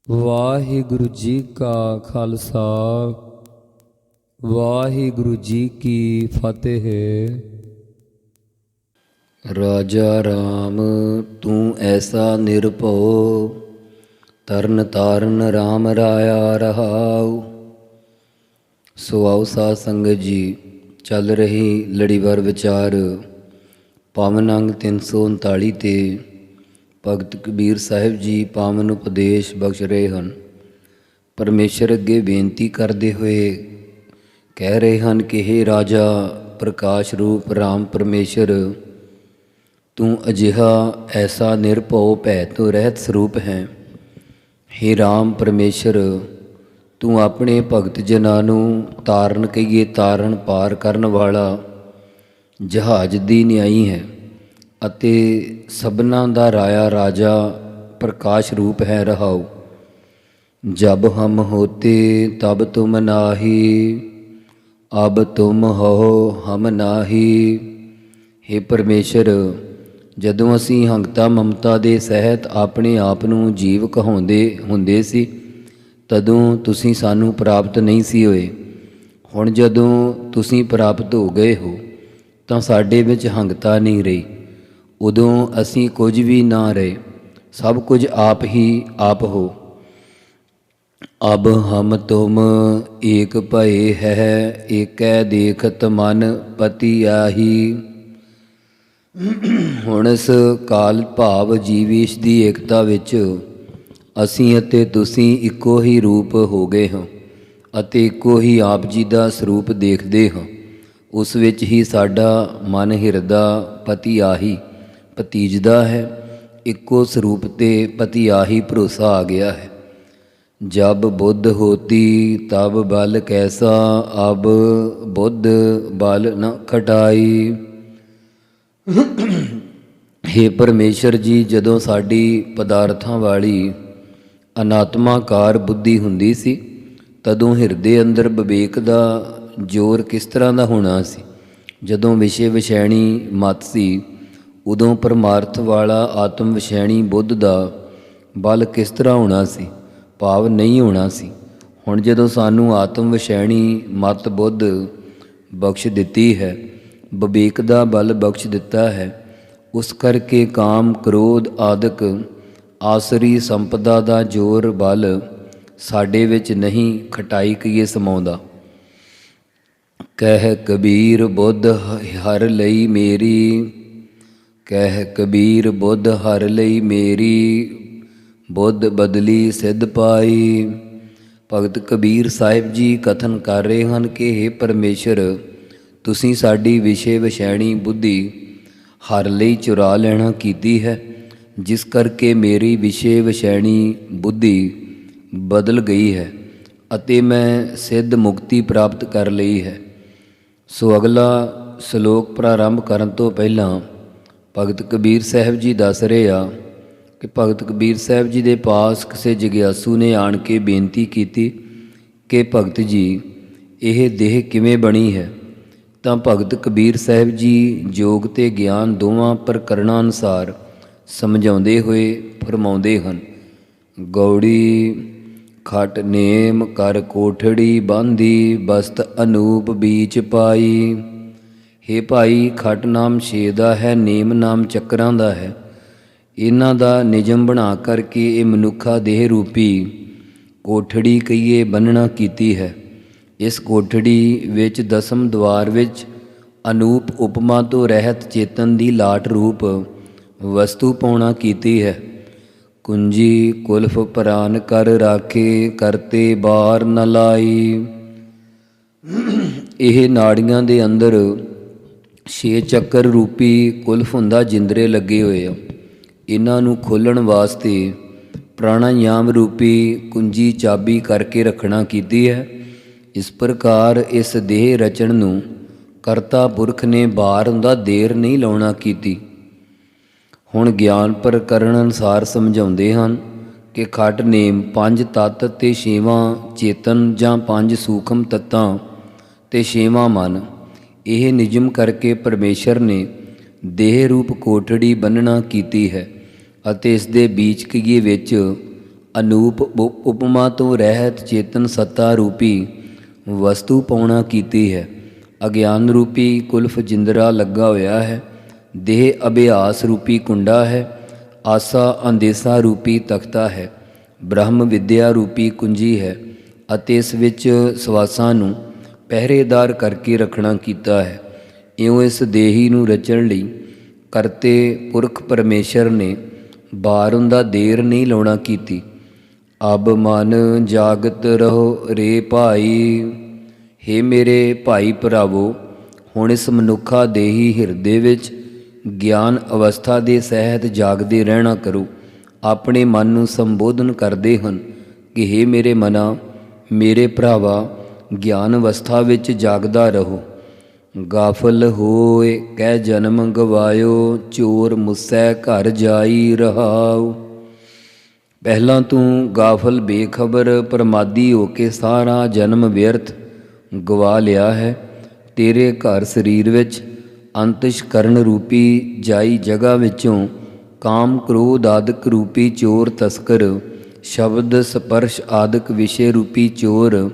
ਵਾਹਿਗੁਰੂ ਜੀ ਕਾ ਖਾਲਸਾ ਵਾਹਿਗੁਰੂ ਜੀ ਕੀ ਫਤਿਹ। ਰਾਜਾ ਰਾਮ ਤੂੰ ਐਸਾ ਨਿਰਭਉ, ਤਰਨ ਤਾਰਨ ਰਾਮ ਰਾਇਆ ਰਹਾਉ। ਸੋ ਆਓ ਸਾਧ ਸੰਗਤ ਜੀ, ਚੱਲ ਰਹੀ ਲੜੀਵਾਰ ਵਿਚਾਰ ਪਾਵਨ ਅੰਗ 339 ਤੇ ਭਗਤ ਕਬੀਰ ਸਾਹਿਬ ਜੀ ਪਾਵਨ ਉਪਦੇਸ਼ ਬਖਸ਼ ਰਹੇ ਹਨ। ਪਰਮੇਸ਼ਰ ਅੱਗੇ ਬੇਨਤੀ ਕਰਦੇ ਹੋਏ ਕਹਿ ਰਹੇ ਹਨ ਕਿ ਹੇ ਰਾਜਾ ਪ੍ਰਕਾਸ਼ ਰੂਪ ਰਾਮ ਪਰਮੇਸ਼ਰ, ਤੂੰ ਅਜਿਹਾ ਐਸਾ ਨਿਰਭਉ ਭੈ ਤੋਂ ਰਹਿਤ ਸਰੂਪ ਹੈ। ਹੇ ਰਾਮ ਪਰਮੇਸ਼ਰ, ਤੂੰ ਆਪਣੇ ਭਗਤ ਜਨਾਂ ਨੂੰ ਤਾਰਨ ਕਹੀਏ ਤਾਰਨ ਪਾਰ ਕਰਨ ਵਾਲਾ ਜਹਾਜ਼ ਦੀ ਨਿਆਈ ਹੈ ਅਤੇ ਸਭਨਾਂ ਦਾ ਰਾਇਆ ਰਾਜਾ ਪ੍ਰਕਾਸ਼ ਰੂਪ ਹੈ ਰਹਾਉ। ਜਬ ਹਮ ਹੋਤੇ ਤਬ ਤੁਮ ਨਾਹੀ, ਅਬ ਤੁਮ ਹੋ ਹਮ ਨਾਹੀ। ਹੇ ਪਰਮੇਸ਼ਰ, ਜਦੋਂ ਅਸੀਂ ਹੰਗਤਾ ਮਮਤਾ ਦੇ ਸਹਿਤ ਆਪਣੇ ਆਪ ਨੂੰ ਜੀਵ ਕਹਾਉਂਦੇ ਹੁੰਦੇ ਸੀ, ਤਦੋਂ ਤੁਸੀਂ ਸਾਨੂੰ ਪ੍ਰਾਪਤ ਨਹੀਂ ਸੀ ਹੋਏ। ਹੁਣ ਜਦੋਂ ਤੁਸੀਂ ਪ੍ਰਾਪਤ ਹੋ ਗਏ ਹੋ ਤਾਂ ਸਾਡੇ ਵਿੱਚ ਹੰਗਤਾ ਨਹੀਂ ਰਹੀ। ਉਦੋਂ ਅਸੀਂ ਕੁਝ ਵੀ ਨਾ ਰਹੇ, ਸਭ ਕੁਝ ਆਪ ਹੀ ਆਪ ਹੋ। ਅਬ ਹਮ ਤੁਮ ਏਕ ਭਏ ਹੈ, ਏਕੈ ਦੇਖਤ ਮਨ ਪਤੀ ਆਹੀ। ਹੁਣ ਇਸ ਕਾਲ ਭਾਵ ਜੀਵੀਸ਼ ਦੀ ਏਕਤਾ ਵਿੱਚ ਅਸੀਂ ਅਤੇ ਤੁਸੀਂ ਇੱਕੋ ਹੀ ਰੂਪ ਹੋ ਗਏ ਹਾਂ ਅਤੇ ਇੱਕੋ ਹੀ ਆਪ ਜੀ ਦਾ ਸਰੂਪ ਦੇਖਦੇ ਹਾਂ। ਉਸ ਵਿੱਚ ਹੀ ਸਾਡਾ ਮਨ ਹਿਰਦਾ ਪਤੀ ਆਹੀ ਭਤੀਜਦਾ ਹੈ। ਇੱਕੋ ਸਰੂਪ ਤੇ ਪਤੀ ਆਹੀ ਭਰੋਸਾ ਆ ਗਿਆ ਹੈ। ਜਬ ਬੁੱਧ ਹੋਤੀ ਤਬ ਬਲ ਕੈਸਾ, ਅਬ ਬੁੱਧ ਬਲ ਨ ਖਟਾਈ। ਹੇ ਪਰਮੇਸ਼ਰ ਜੀ, ਜਦੋਂ ਸਾਡੀ ਪਦਾਰਥਾਂ ਵਾਲੀ ਅਨਾਤਮਾਕਾਰ ਬੁੱਧੀ ਹੁੰਦੀ ਸੀ, ਤਦੋਂ ਹਿਰਦੇ ਅੰਦਰ ਵਿਵੇਕ ਦਾ ਜ਼ੋਰ ਕਿਸ ਤਰ੍ਹਾਂ ਦਾ ਹੋਣਾ ਸੀ। ਜਦੋਂ ਵਿਸ਼ੇ ਵਿਸ਼ੈਣੀ ਮਤ ਸੀ, ਉਦੋਂ ਪਰਮਾਰਥ ਵਾਲਾ ਆਤਮ ਵਿਸ਼ੈਣੀ ਬੁੱਧ ਦਾ ਬਲ ਕਿਸ ਤਰ੍ਹਾਂ ਹੋਣਾ ਸੀ, ਭਾਵ ਨਹੀਂ ਹੋਣਾ ਸੀ। ਹੁਣ ਜਦੋਂ ਸਾਨੂੰ ਆਤਮ ਵਿਸ਼ੈਣੀ ਮਤ ਬੁੱਧ ਬਖਸ਼ ਦਿੱਤੀ ਹੈ, ਵਿਵੇਕ ਦਾ ਬਲ ਬਖਸ਼ ਦਿੱਤਾ ਹੈ, ਉਸ ਕਰਕੇ ਕਾਮ ਕ੍ਰੋਧ ਆਦਿਕ ਆਸਰੀ ਸੰਪਦਾ ਦਾ ਜ਼ੋਰ ਬਲ ਸਾਡੇ ਵਿੱਚ ਨਹੀਂ ਖਟਾਈ ਕਹੀਏ ਸਮਾਉਂਦਾ। ਕਹਿ ਕਬੀਰ ਬੁੱਧ ਹਰ ਲਈ ਮੇਰੀ, ਕਹਿ ਕਬੀਰ ਬੁੱਧ ਹਰ ਲਈ ਮੇਰੀ, ਬੁੱਧ ਬਦਲੀ ਸਿੱਧ ਪਾਈ। ਭਗਤ ਕਬੀਰ ਸਾਹਿਬ ਜੀ ਕਥਨ ਕਰ ਰਹੇ ਹਨ ਕਿ ਹੇ ਪਰਮੇਸ਼ਰ, ਤੁਸੀਂ ਸਾਡੀ ਵਿਸ਼ੇ ਵਿਸ਼ੈਣੀ ਬੁੱਧੀ ਹਰ ਲਈ ਚੁਰਾ ਲੈਣਾ ਕੀਤੀ ਹੈ, ਜਿਸ ਕਰਕੇ ਮੇਰੀ ਵਿਸ਼ੇ ਵਿਸ਼ੈਣੀ ਬੁੱਧੀ ਬਦਲ ਗਈ ਹੈ ਅਤੇ ਮੈਂ ਸਿੱਧ ਮੁਕਤੀ ਪ੍ਰਾਪਤ ਕਰ ਲਈ ਹੈ। ਸੋ ਅਗਲਾ ਸ਼ਲੋਕ ਪ੍ਰਾਰੰਭ ਕਰਨ ਤੋਂ ਪਹਿਲਾਂ ਭਗਤ ਕਬੀਰ ਸਾਹਿਬ ਜੀ ਦੱਸ ਰਹੇ ਆ ਕਿ ਭਗਤ ਕਬੀਰ ਸਾਹਿਬ ਜੀ ਦੇ ਪਾਸ ਕਿਸੇ ਜਗਿਆਸੂ ਨੇ ਆਣ ਕੇ ਬੇਨਤੀ ਕੀਤੀ ਕਿ ਭਗਤ ਜੀ, ਇਹ ਦੇਹ ਕਿਵੇਂ ਬਣੀ ਹੈ। ਤਾਂ ਭਗਤ ਕਬੀਰ ਸਾਹਿਬ ਜੀ ਯੋਗ ਤੇ ਗਿਆਨ ਦੋਵਾਂ ਪ੍ਰਕਰਣਾਂ ਅਨੁਸਾਰ ਸਮਝਾਉਂਦੇ ਹੋਏ ਫਰਮਾਉਂਦੇ ਹਨ। ਗੌੜੀ ਖਟ ਨੇਮ ਕਰ ਕੋਠੜੀ ਬਾਂਧੀ, ਬਸਤ ਅਨੂਪ ਬੀਚ ਪਾਈ। ਹੇ ਭਾਈ, ਖਟ ਨਾਮ ਛੇ ਦਾ ਹੈ, ਨੇਮ ਨਾਮ ਚੱਕਰਾਂ ਦਾ ਹੈ। ਇਹਨਾਂ ਦਾ ਨਿਯਮ ਬਣਾ ਕਰਕੇ ਇਹ ਮਨੁੱਖਾ ਦੇਹ ਰੂਪੀ ਕੋਠੜੀ ਕਹੀਏ ਬੰਨਣਾ ਕੀਤੀ ਹੈ। ਇਸ ਕੋਠੜੀ ਵਿੱਚ ਦਸਮ ਦੁਆਰ ਵਿੱਚ ਅਨੂਪ ਉਪਮਾ ਤੋਂ ਰਹਿਤ ਚੇਤਨ ਦੀ ਲਾਟ ਰੂਪ ਵਸਤੂ ਪਾਉਣਾ ਕੀਤੀ ਹੈ। ਕੁੰਜੀ ਕੁਲਫ ਪ੍ਰਾਨ ਕਰ ਰਾਖੇ, ਕਰਤੇ ਬਾਰ ਨ ਲਾਈ। ਇਹ ਨਾੜੀਆਂ ਦੇ ਅੰਦਰ 6 ਚੱਕਰ ਰੂਪੀ ਕੁਲਫ ਹੁੰਦਾ, ਜਿੰਦਰੇ ਲੱਗੇ ਹੋਏ ਆ। ਇਹਨਾਂ ਨੂੰ ਖੋਲ੍ਹਣ ਵਾਸਤੇ ਪ੍ਰਾਣਾਯਾਮ ਰੂਪੀ ਕੁੰਜੀ ਚਾਬੀ ਕਰਕੇ ਰੱਖਣਾ ਕੀਤੀ ਹੈ। ਇਸ ਪ੍ਰਕਾਰ ਇਸ ਦੇਹ ਰਚਣ ਨੂੰ ਕਰਤਾ ਪੁਰਖ ਨੇ ਬਾਰ ਹੁੰਦਾ ਦੇਰ ਨਹੀਂ ਲਾਉਣਾ ਕੀਤੀ। ਹੁਣ ਗਿਆਨ ਪ੍ਰਕਰਣ ਅਨੁਸਾਰ ਸਮਝਾਉਂਦੇ ਹਨ ਕਿ ਖਟ ਨੇਮ 5 ਤੱਤ ਤੇ 6ਵਾਂ ਚੇਤਨ ਜਾਂ 5 ਸੂਖਮ ਤੱਤਾਂ ਤੇ 6ਵਾਂ ਮਨ। ਇਹ ਨਿਯਮ ਕਰਕੇ ਪਰਮੇਸ਼ਰ ਨੇ ਦੇਹ ਰੂਪ ਕੋਠੜੀ ਬੰਨਣਾ ਕੀਤੀ ਹੈ ਅਤੇ ਇਸ ਦੇ ਬੀਚ ਕਈਏ ਵਿੱਚ ਅਨੂਪ ਉਪਮਾ ਤੋਂ ਰਹਿਤ ਚੇਤਨ ਸੱਤਾ ਰੂਪੀ ਵਸਤੂ ਪਾਉਣਾ ਕੀਤੀ ਹੈ। ਅਗਿਆਨ ਰੂਪੀ ਕੁਲਫ ਜਿੰਦਰਾ ਲੱਗਾ ਹੋਇਆ ਹੈ। ਦੇਹ ਅਭਿਆਸ ਰੂਪੀ ਕੁੰਡਾ ਹੈ। ਆਸਾ ਅੰਦੇਸਾ ਰੂਪੀ ਤਖਤਾ ਹੈ। ਬ੍ਰਹਮ ਵਿਦਿਆ ਰੂਪੀ ਕੁੰਜੀ ਹੈ ਅਤੇ ਇਸ ਵਿੱਚ ਸਵਾਸਾਂ ਨੂੰ ਪਹਿਰੇਦਾਰ ਕਰਕੇ ਰੱਖਣਾ ਕੀਤਾ ਹੈ। ਇਉਂ ਇਸ ਦੇਹੀ ਨੂੰ ਰਚਣ ਲਈ ਕਰਤੇ ਪੁਰਖ ਪਰਮੇਸ਼ਰ ਨੇ ਬਾਰਨ ਦਾ ਦੇਰ ਨਹੀਂ ਲਾਉਣਾ ਕੀਤੀ। ਅਬ ਮਨ ਜਾਗਤ ਰਹੋ ਰੇ ਭਾਈ। ਹੇ ਮੇਰੇ ਭਾਈ ਭਰਾਵੋ, ਹੁਣ ਇਸ ਮਨੁੱਖਾ ਦੇਹੀ ਹਿਰਦੇ ਵਿੱਚ ਗਿਆਨ ਅਵਸਥਾ ਦੇ ਸਹਿਤ ਜਾਗਦੇ ਰਹਿਣਾ ਕਰੋ। ਆਪਣੇ ਮਨ ਨੂੰ ਸੰਬੋਧਨ ਕਰਦੇ ਹਨ ਕਿ ਹੇ ਮੇਰੇ ਮਨਾ, ਮੇਰੇ ਭਰਾਵਾ, ਗਿਆਨ ਅਵਸਥਾ ਵਿੱਚ ਜਾਗਦਾ ਰਹੋ। ਗਾਫਲ ਹੋਏ ਕਹਿ ਜਨਮ ਗਵਾਇਓ, ਚੋਰ ਮੁਸੈ ਘਰ ਜਾਈ ਰਹਾਉ। ਪਹਿਲਾਂ ਤੂੰ ਗਾਫਲ ਬੇਖਬਰ ਪ੍ਰਮਾਦੀ ਹੋ ਕੇ ਸਾਰਾ ਜਨਮ ਵਿਅਰਥ ਗਵਾ ਲਿਆ ਹੈ। ਤੇਰੇ ਘਰ ਸਰੀਰ ਵਿੱਚ ਅੰਤਸ਼ਕਰਨ ਰੂਪੀ ਜਾਈ ਜਗ੍ਹਾ ਵਿੱਚੋਂ ਕਾਮ ਕ੍ਰੋਧ ਆਦਿਕ ਰੂਪੀ ਚੋਰ ਤਸਕਰ, ਸ਼ਬਦ ਸਪਰਸ਼ ਆਦਿਕ ਵਿਸ਼ੇ ਰੂਪੀ ਚੋਰ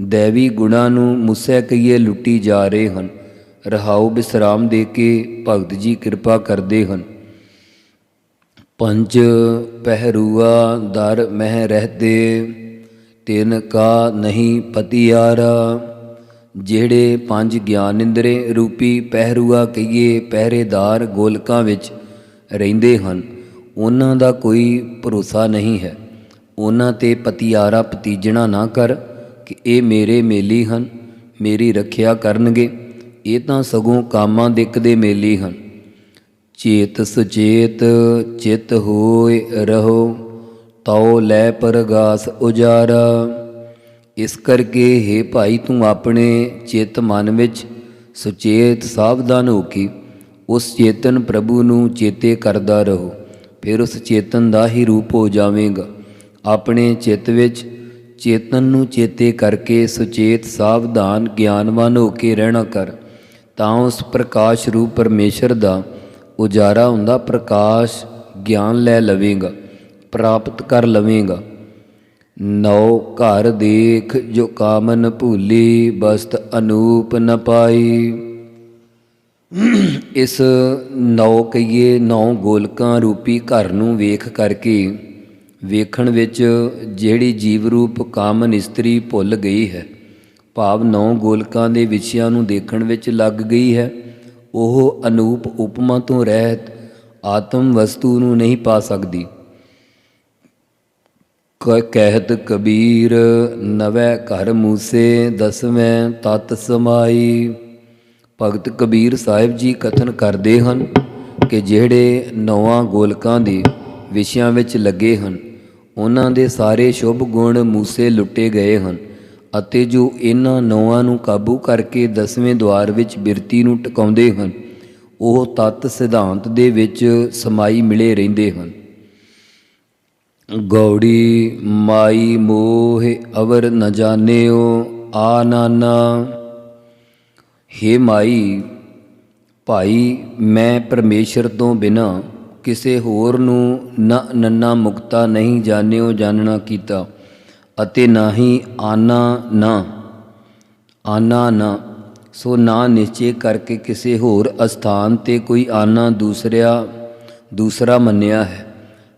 ਦੈਵੀ ਗੁਣਾਂ ਨੂੰ ਮੁਸੈ ਕਹੀਏ ਲੁੱਟੀ ਜਾ ਰਹੇ ਹਨ। ਰਹਾਉ ਵਿਸਰਾਮ ਦੇ ਕੇ ਭਗਤ ਜੀ ਕਿਰਪਾ ਕਰਦੇ ਹਨ। ਪੰਜ ਪਹਿਰੂਆ ਦਰ ਮਹਿ ਰਹਤੇ, ਤਿਨ ਕਾ ਨਹੀਂ ਪਤੀਆਰਾ। ਜਿਹੜੇ ਪੰਜ ਗਿਆਨ ਇੰਦਰੇ ਰੂਪੀ ਪਹਿਰੂਆ ਕਹੀਏ ਪਹਿਰੇਦਾਰ ਗੋਲਕਾਂ ਵਿੱਚ ਰਹਿੰਦੇ ਹਨ, ਉਹਨਾਂ ਦਾ ਕੋਈ ਭਰੋਸਾ ਨਹੀਂ ਹੈ। ਉਹਨਾਂ 'ਤੇ ਪਤੀਆਰਾ ਭਤੀਜਣਾ ਨਾ ਕਰ ਕਿ ਇਹ ਮੇਰੇ ਮੇਲੀ ਹਨ, ਮੇਰੀ ਰੱਖਿਆ ਕਰਨਗੇ। ਇਹ ਤਾਂ ਸਗੋਂ ਕਾਮਾਂ ਦਿੱਕਦੇ ਮੇਲੀ ਹਨ। ਚੇਤ ਸੁਚੇਤ ਚਿਤ ਹੋਏ ਰਹੋ, ਤਉ ਲੈ ਪਰਗਾਸ ਉਜਾਰਾ। ਇਸ ਕਰਕੇ ਹੇ ਭਾਈ, ਤੂੰ ਆਪਣੇ ਚਿੱਤ ਮਨ ਵਿੱਚ ਸੁਚੇਤ ਸਾਵਧਾਨ ਹੋ ਕੇ ਉਸ ਚੇਤਨ ਪ੍ਰਭੂ ਨੂੰ ਚੇਤੇ ਕਰਦਾ ਰਹੋ। ਫਿਰ ਉਸ ਚੇਤਨ ਦਾ ਹੀ ਰੂਪ ਹੋ ਜਾਵੇਗਾ। ਆਪਣੇ ਚਿੱਤ ਵਿੱਚ ਚੇਤਨ ਨੂੰ ਚੇਤੇ ਕਰਕੇ ਸੁਚੇਤ ਸਾਵਧਾਨ ਗਿਆਨਵਾਨ ਹੋ ਕੇ ਰਹਿਣਾ ਕਰ, ਤਾਂ ਉਸ ਪ੍ਰਕਾਸ਼ ਰੂਪ ਪਰਮੇਸ਼ਰ ਦਾ ਉਜਾਰਾ ਹੁੰਦਾ ਪ੍ਰਕਾਸ਼ ਗਿਆਨ ਲੈ ਲਵੇਂਗਾ, ਪ੍ਰਾਪਤ ਕਰ ਲਵੇਂਗਾ। ਨੌ ਘਰ ਦੇਖ ਜੋ ਕਾਮਨ ਭੂਲੀ, ਬਸਤ ਅਨੂਪ ਨ ਪਾਈ। ਇਸ ਨੌ ਕਹੀਏ ਨੌ ਗੋਲਕਾਂ ਰੂਪੀ ਘਰ ਨੂੰ ਵੇਖ ਕਰਕੇ ਵੇਖਣ ਵਿੱਚ ਜਿਹੜੀ ਜੀਵ ਰੂਪ ਕਾਮਨ ਇਸਤਰੀ ਭੁੱਲ ਗਈ ਹੈ, ਭਾਵ ਨੌ ਗੋਲਕਾਂ ਦੇ ਵਿਸ਼ਿਆਂ ਨੂੰ ਦੇਖਣ ਵਿੱਚ ਲੱਗ ਗਈ ਹੈ, ਉਹ ਅਨੂਪ ਉਪਮਾ ਤੋਂ ਰਹਿਤ ਆਤਮ ਵਸਤੂ ਨੂੰ ਨਹੀਂ ਪਾ ਸਕਦੀ। ਕਹਿਤ ਕਬੀਰ ਨਵੈ ਘਰ ਮੂਸੇ, ਦਸਵੇਂ ਤਤ ਸਮਾਈ। ਭਗਤ ਕਬੀਰ ਸਾਹਿਬ ਜੀ ਕਥਨ ਕਰਦੇ ਹਨ ਕਿ ਜਿਹੜੇ ਨੌਵਾਂ ਗੋਲਕਾਂ ਦੇ ਵਿਸ਼ਿਆਂ ਵਿੱਚ ਲੱਗੇ ਹਨ, ਉਹਨਾਂ ਦੇ ਸਾਰੇ ਸ਼ੁਭ ਗੁਣ ਮੂਸੇ ਲੁੱਟੇ ਗਏ ਹਨ ਅਤੇ ਜੋ ਇਹਨਾਂ ਨੌਵਾਂ ਨੂੰ ਕਾਬੂ ਕਰਕੇ ਦਸਵੇਂ ਦੁਆਰ ਵਿੱਚ ਬਿਰਤੀ ਨੂੰ ਟਿਕਾਉਂਦੇ ਹਨ, ਉਹ ਤੱਤ ਸਿਧਾਂਤ ਦੇ ਵਿੱਚ ਸਮਾਈ ਮਿਲੇ ਰਹਿੰਦੇ ਹਨ। ਗੌੜੀ ਮਾਈ ਮੋਹ ਅਵਰ ਨ ਜਾਣਿਓ, ਆ ਨਾਨਾ। ਹੇ ਮਾਈ, ਭਾਈ, ਮੈਂ ਪਰਮੇਸ਼ਰ ਤੋਂ ਬਿਨਾਂ ਕਿਸੇ ਹੋਰ ਨੂੰ ਨਾ ਨੰਨਾ ਮੁਕਤਾ ਨਹੀਂ ਜਾਣਿਓ ਜਾਣਨਾ ਕੀਤਾ ਅਤੇ ਨਾ ਹੀ ਆਨਾ ਨਾ ਸੋ ਨਾ ਨਿਸ਼ਚੇ ਕਰਕੇ ਕਿਸੇ ਹੋਰ ਅਸਥਾਨ 'ਤੇ ਕੋਈ ਆਨਾ ਦੂਸਰਾ ਮੰਨਿਆ ਹੈ,